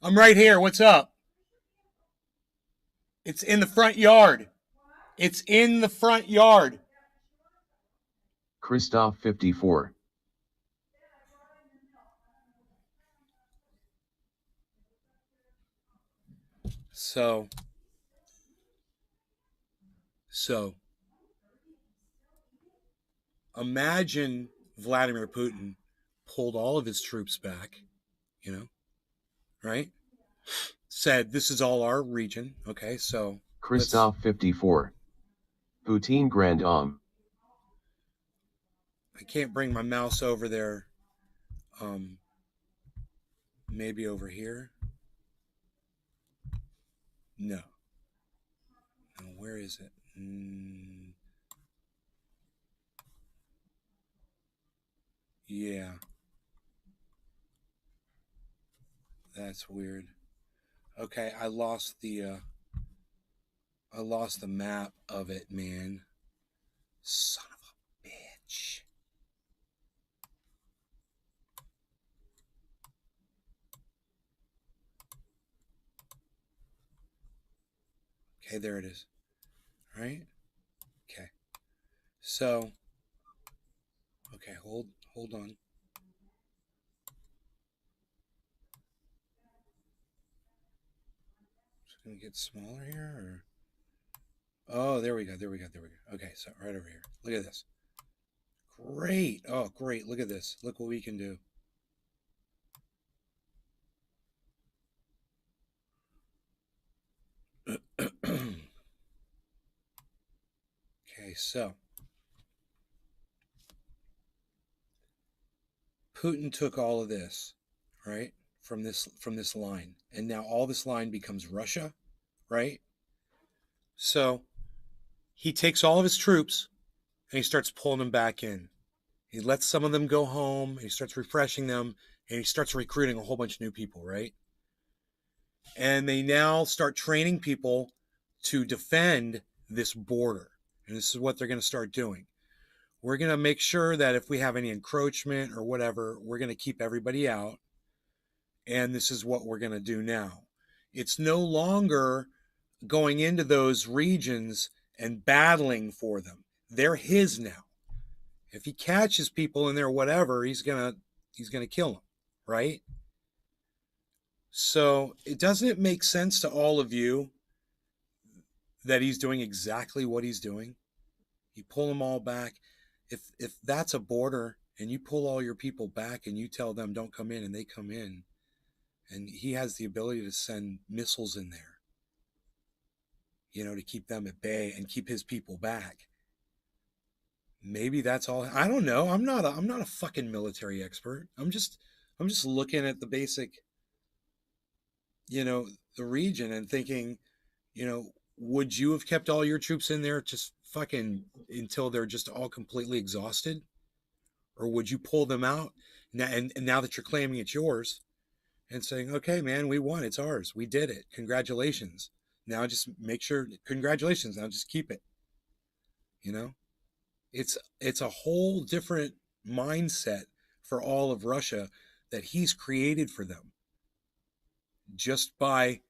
I'm right here. What's up? It's in the front yard. It's in the front yard. Christoph 54. So imagine Vladimir Putin pulled all of his troops back, you know, right? Said, this is all our region. Okay, so Christoph 54. Putin Grand Homme. I can't bring my mouse over there. Maybe over here. No. No, where is it? Yeah. That's weird. Okay, I lost the map of it, man. Son of a bitch. Okay, there it is. All right? Okay. So, okay, hold on. It's going to get smaller here, or... Oh, there we go. Okay, so right over here. Look at this. Great. Oh, great. Look at this. Look what we can do. Okay, so Putin took all of this, right, from this line, and now all this line becomes Russia, right? So he takes all of his troops and he starts pulling them back in. He lets some of them go home, and he starts refreshing them, and he starts recruiting a whole bunch of new people, right? And they now start training people to defend this border. And this is what they're going to start doing. We're going to make sure that if we have any encroachment or whatever, we're going to keep everybody out. And this is what we're going to do now. It's no longer going into those regions and battling for them. They're his now. If he catches people in there, whatever, he's gonna kill them, right? So doesn't it make sense to all of you that he's doing exactly what he's doing? You pull them all back. If that's a border and you pull all your people back and you tell them don't come in and they come in, and he has the ability to send missiles in there, you know, to keep them at bay and keep his people back. Maybe that's all. I don't know. I'm not a fucking military expert. I'm just looking at the basic, you know, the region and thinking, you know, would you have kept all your troops in there just fucking until they're just all completely exhausted? Or would you pull them out now, and now that you're claiming it's yours and saying, okay, man, we won. It's ours. We did it. Congratulations. Now just make sure, congratulations. Now just keep it. You know, it's a whole different mindset for all of Russia that he's created for them just by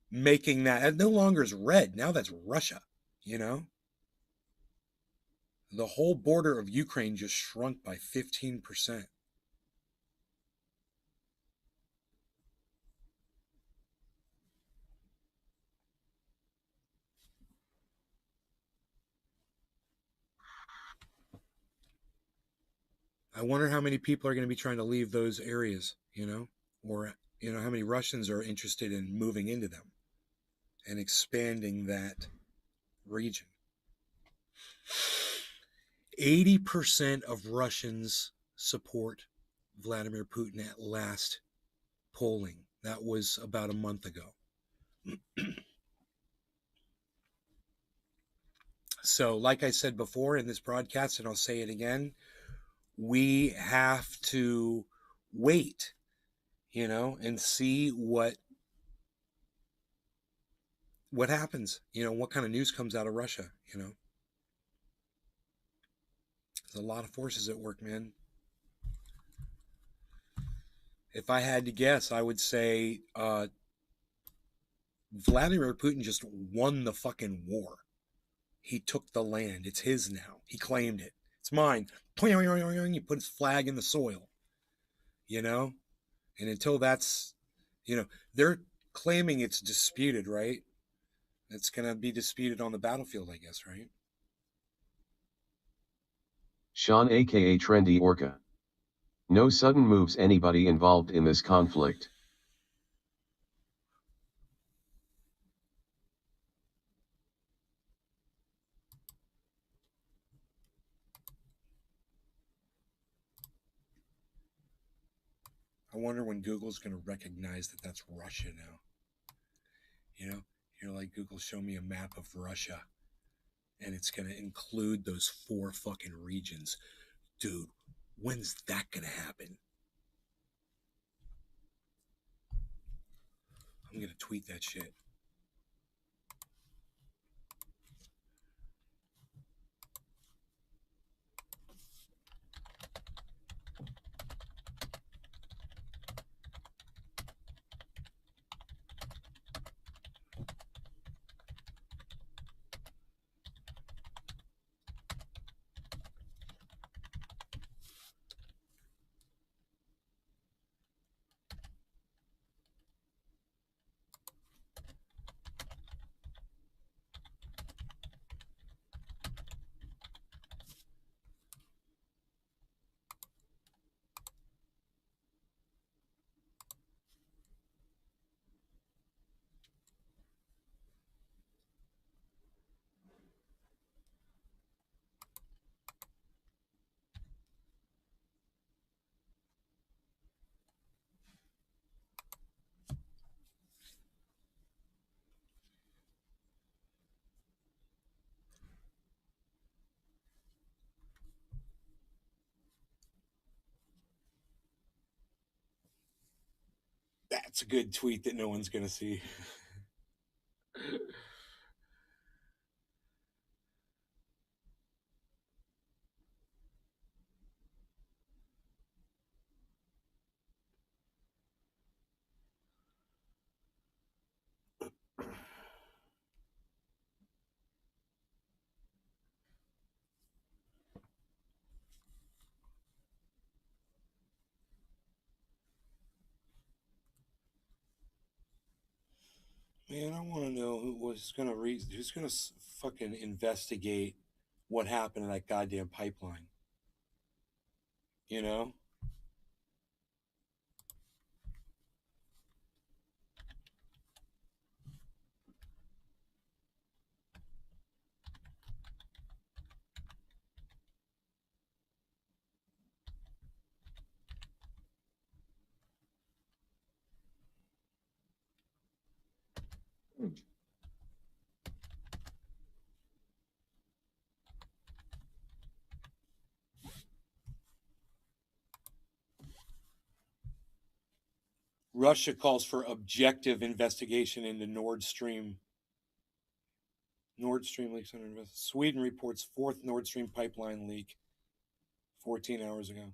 making that. It no longer is red. Now that's Russia, you know? The whole border of Ukraine just shrunk by 15%. I wonder how many people are going to be trying to leave those areas, you know, or, you know, how many Russians are interested in moving into them and expanding that region. 80% of Russians support Vladimir Putin at last polling. That was about a month ago. So, like I said before in this broadcast, and I'll say it again, we have to wait, you know, and see what happens, you know, what kind of news comes out of Russia, you know. There's a lot of forces at work, man. If I had to guess, I would say Vladimir Putin just won the fucking war. He took the land. It's his now. He claimed it. It's mine. He put his flag in the soil, you know? And until that's, you know, claiming it's disputed, right? It's going to be disputed on the battlefield, I guess, right? Sean aka Trendy Orca. No sudden moves anybody involved in this conflict. I wonder when Google's going to recognize that that's Russia now. You know, you're like, Google, show me a map of Russia. And it's going to include those 4 fucking regions. Dude, when's that going to happen? I'm going to tweet that shit. That's a good tweet that no one's going to see. Man, I want to know who's going to fucking investigate what happened in that goddamn pipeline. You know? Russia calls for objective investigation into Nord Stream. Nord Stream leaks under investigation. Sweden reports 4th Nord Stream pipeline leak 14 hours ago.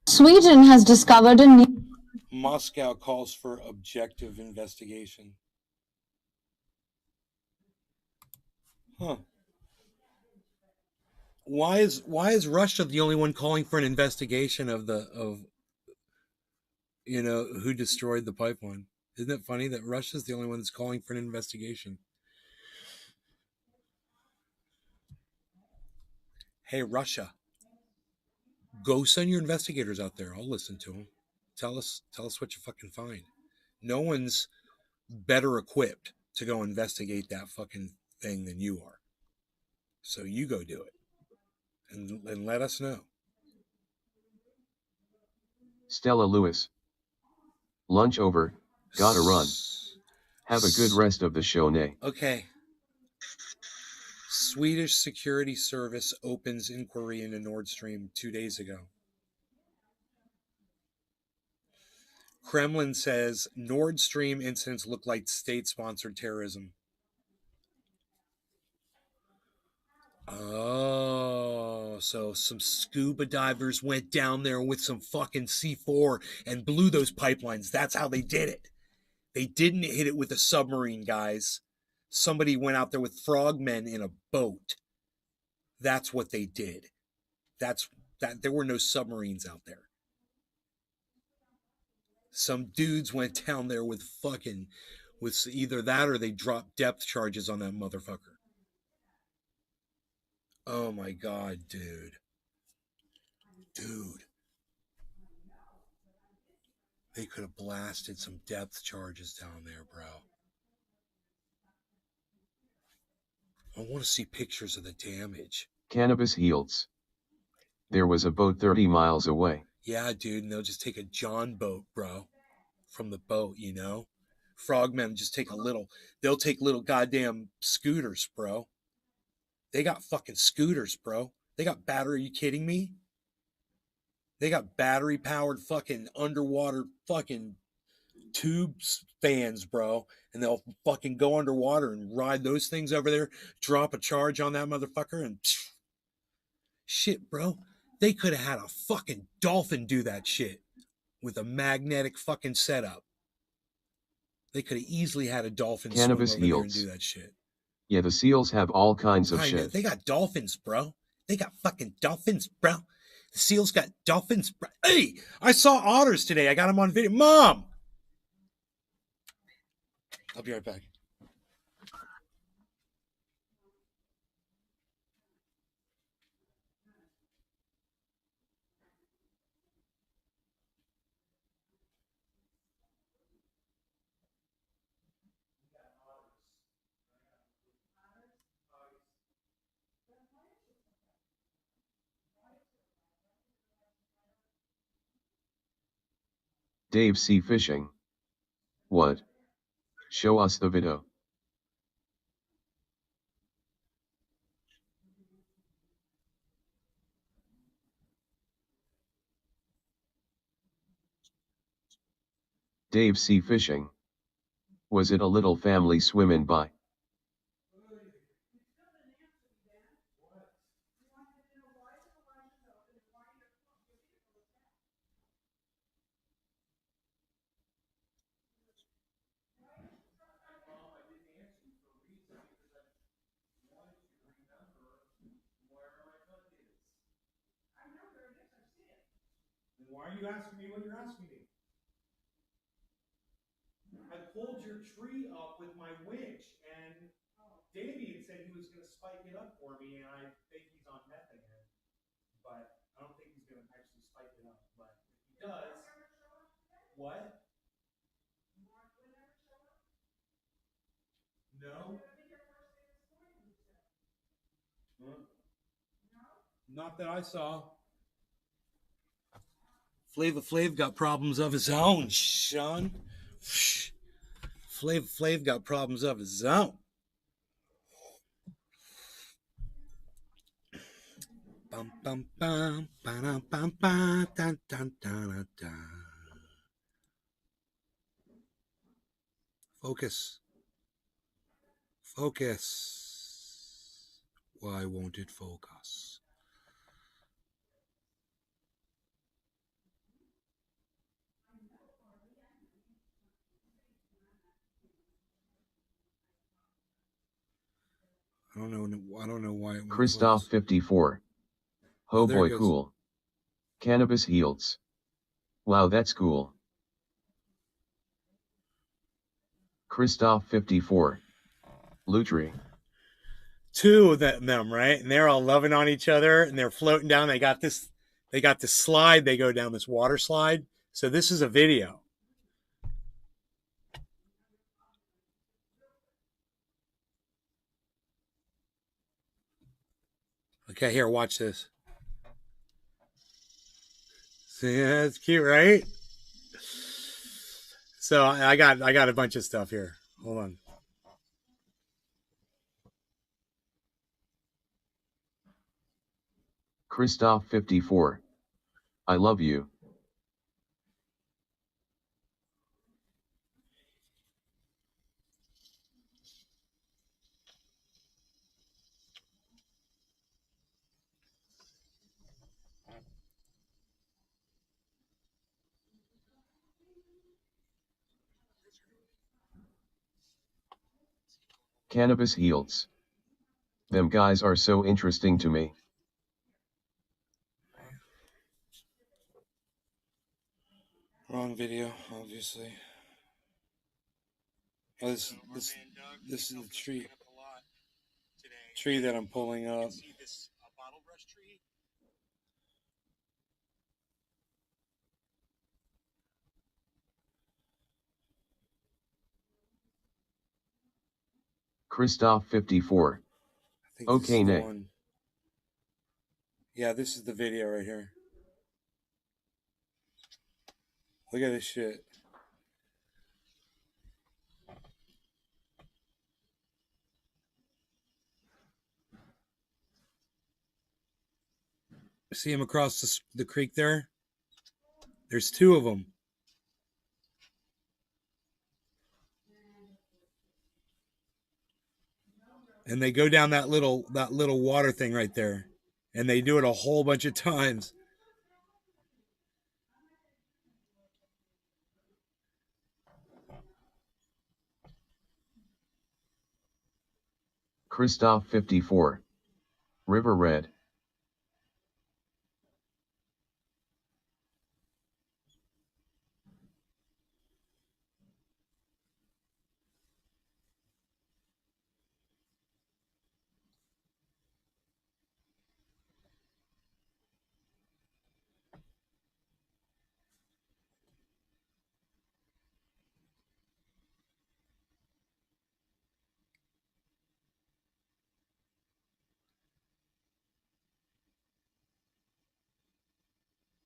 Sweden has discovered a new... Moscow calls for objective investigation. Huh. Why is Russia the only one calling for an investigation of who destroyed the pipeline? Isn't it funny that Russia's the only one that's calling for an investigation? Hey, Russia, go send your investigators out there. I'll listen to them. Tell us what you fucking find. No one's better equipped to go investigate that fucking thing than you are. So you go do it and let us know. Stella Lewis. Lunch over. Gotta run. Have a good rest of the show, Nay. Okay. Swedish security service opens inquiry into Nord Stream 2 days ago. Kremlin says Nord Stream incidents look like state-sponsored terrorism. Oh, so some scuba divers went down there with some fucking C4 and blew those pipelines. That's how they did it. They didn't hit it with a submarine, guys. Somebody went out there with frogmen in a boat. That's what they did. That's that there were no submarines out there. Some dudes went down there with either that or they dropped depth charges on that motherfucker. Oh my God, dude. They could have blasted some depth charges down there, bro. I want to see pictures of the damage. Cannabis Heels. There was a boat 30 miles away. Yeah, dude, and they'll just take a John boat, bro. From the boat, you know? Frogmen just they'll take little goddamn scooters, bro. They got fucking scooters, bro. They got battery, are you kidding me? They got battery powered fucking underwater fucking tubes fans, bro. And they'll fucking go underwater and ride those things over there, drop a charge on that motherfucker, and shit, bro. They could have had a fucking dolphin do that shit with a magnetic fucking setup. They could have easily had a dolphin Cannabis swim over there and Heels. do that shit. Yeah, the seals have all kinds of shit. They got dolphins, bro. They got fucking dolphins, bro. The seals got dolphins, bro. Hey, I saw otters today. I got them on video. Mom! I'll be right back. Dave Sea Fishing. What? Show us the video. Dave Sea Fishing. Was it a little family swimming by? Why are you asking me what you're asking me? I pulled your tree up with my winch, and Davey had said he was going to spike it up for me, and I think he's on meth again. But I don't think he's going to actually spike it up. But if he does, what? No. Not that I saw. Flava Flav got problems of his own, Sean. Flava Flav got problems of his own. Bum bum bum ba bum ba dun dun dun dun. Focus. Focus. Why won't it focus? I don't know why it Christoph 54. Oh boy, cool. Cannabis Heels. Wow, that's cool. Christoph 54. Lutri. Two of them, right? And they're all loving on each other and they're floating down. They got this slide. They go down this water slide. So this is a video. Okay, here, watch this. See, that's cute, right? So I got a bunch of stuff here. Hold on. Christoph 54. I love you. Cannabis Heels. Them guys are so interesting to me. Wrong video, obviously. Oh, this is the tree that I'm pulling up. Christoph 54. I think Okay, this is the Nay. one. Yeah, this is the video right here. Look at this shit. See him across the creek there? There's two of them. And they go down that little water thing right there. And they do it a whole bunch of times. Christoph 54. River Red.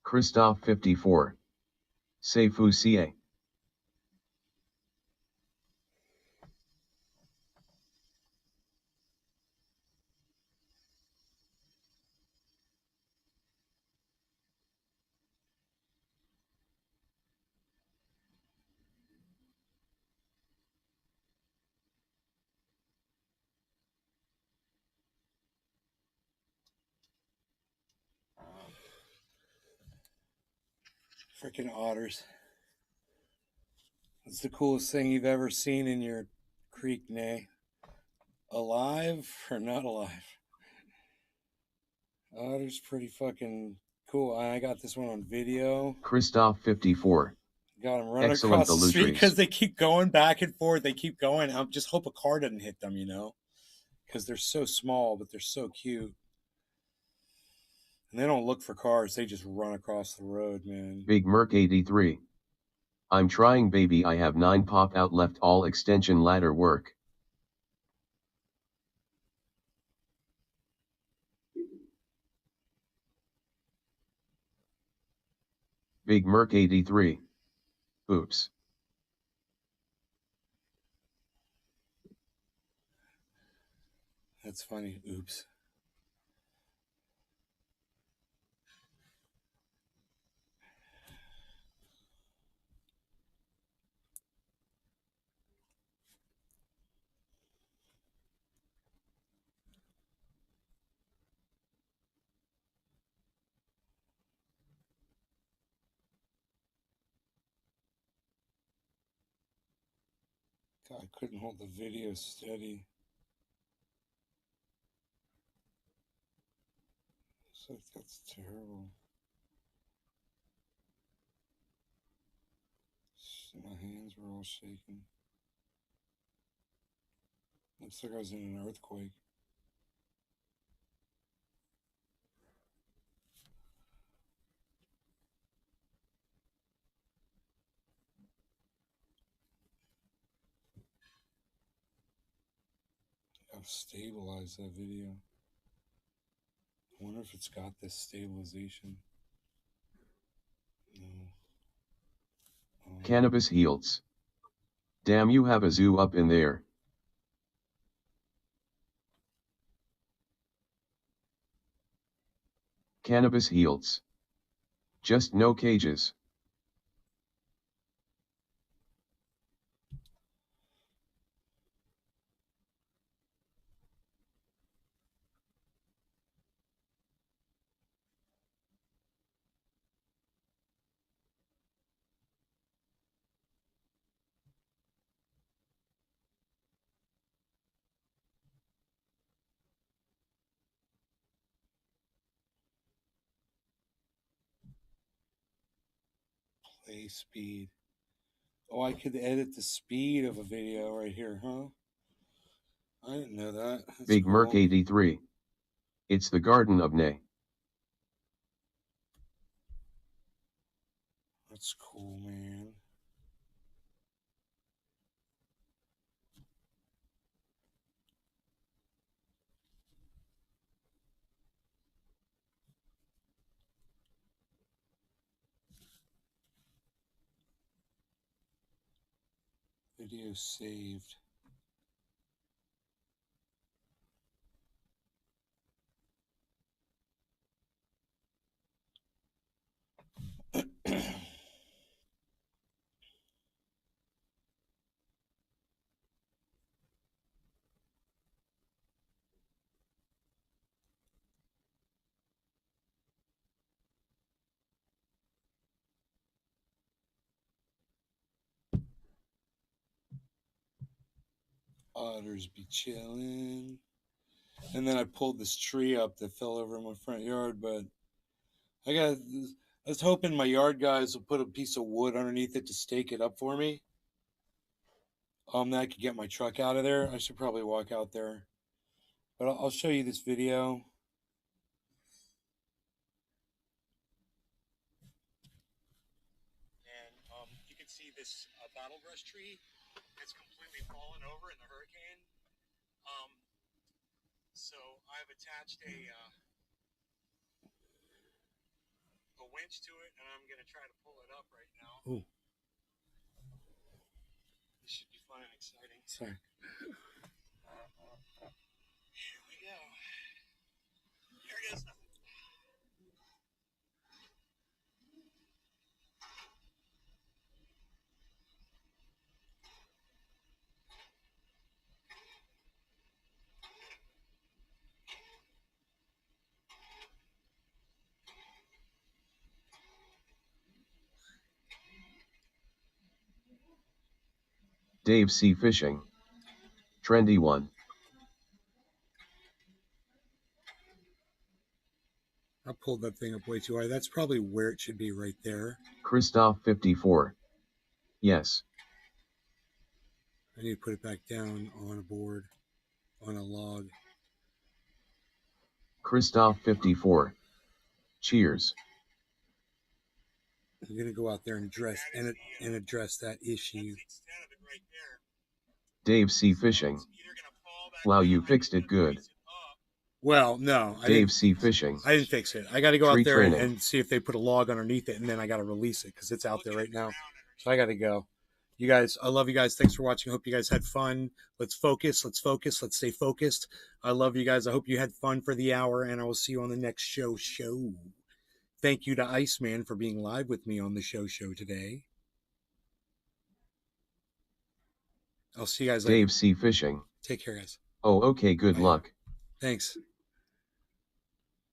Christoph 54. Seifu Sie. Freaking otters. What's the coolest thing you've ever seen in your creek, Nay? Alive or not alive? Otter's pretty fucking cool. I got this one on video. Christoph 54. Got them running Excellent across the street Belutris. because they keep going back and forth. They keep going. I just hope a car doesn't hit them, you know? Because they're so small, but they're so cute. And they don't look for cars. They just run across the road, man. Big Merc 83. I'm trying, baby. I have 9 pop out left. All extension ladder work. Big Merc 83. Oops. That's funny. Oops. God, I couldn't hold the video steady. So that's terrible. My hands were all shaking. Looks like I was in an earthquake. I've stabilized that video. I wonder if it's got this stabilization. No. Cannabis heals. Damn, you have a zoo up in there. Cannabis heals. Just no cages. Play speed. Oh, I could edit the speed of a video right here, huh? I didn't know that. That's Big cool. Merc 83. It's the Garden of Nay. That's cool, man. Video saved. Otters be chilling. And then I pulled this tree up that fell over in my front yard, but I was hoping my yard guys will put a piece of wood underneath it to stake it up for me. That I could get my truck out of there. I should probably walk out there. But I'll show you this video. And you can see this bottlebrush tree. It's completely fallen over in the hurricane. So I've attached a winch to it, and I'm going to try to pull it up right now. Ooh. This should be fun and exciting. Sorry. Here we go. Here it is. Dave C. Fishing. Trendy one. I pulled that thing up way too high. That's probably where it should be, right there. Christoph 54. Yes. I need to put it back down on a board, on a log. Christoph 54. Cheers. I'm gonna go out there and address that issue. Dave C. Fishing. Wow, you fixed it good. Well, no. Dave C. Fishing. I didn't fix it. I got to go Tree out there training. and see if they put a log underneath it, and then I got to release it because it's out there right now. So I got to go. You guys, I love you guys. Thanks for watching. Hope you guys had fun. Let's focus. Let's focus. Let's stay focused. I love you guys. I hope you had fun for the hour, and I will see you on the next show. Thank you to Iceman for being live with me on the show today. I'll see you guys later. Dave C. Fishing. Take care, guys. Oh, okay. Good luck. Thanks.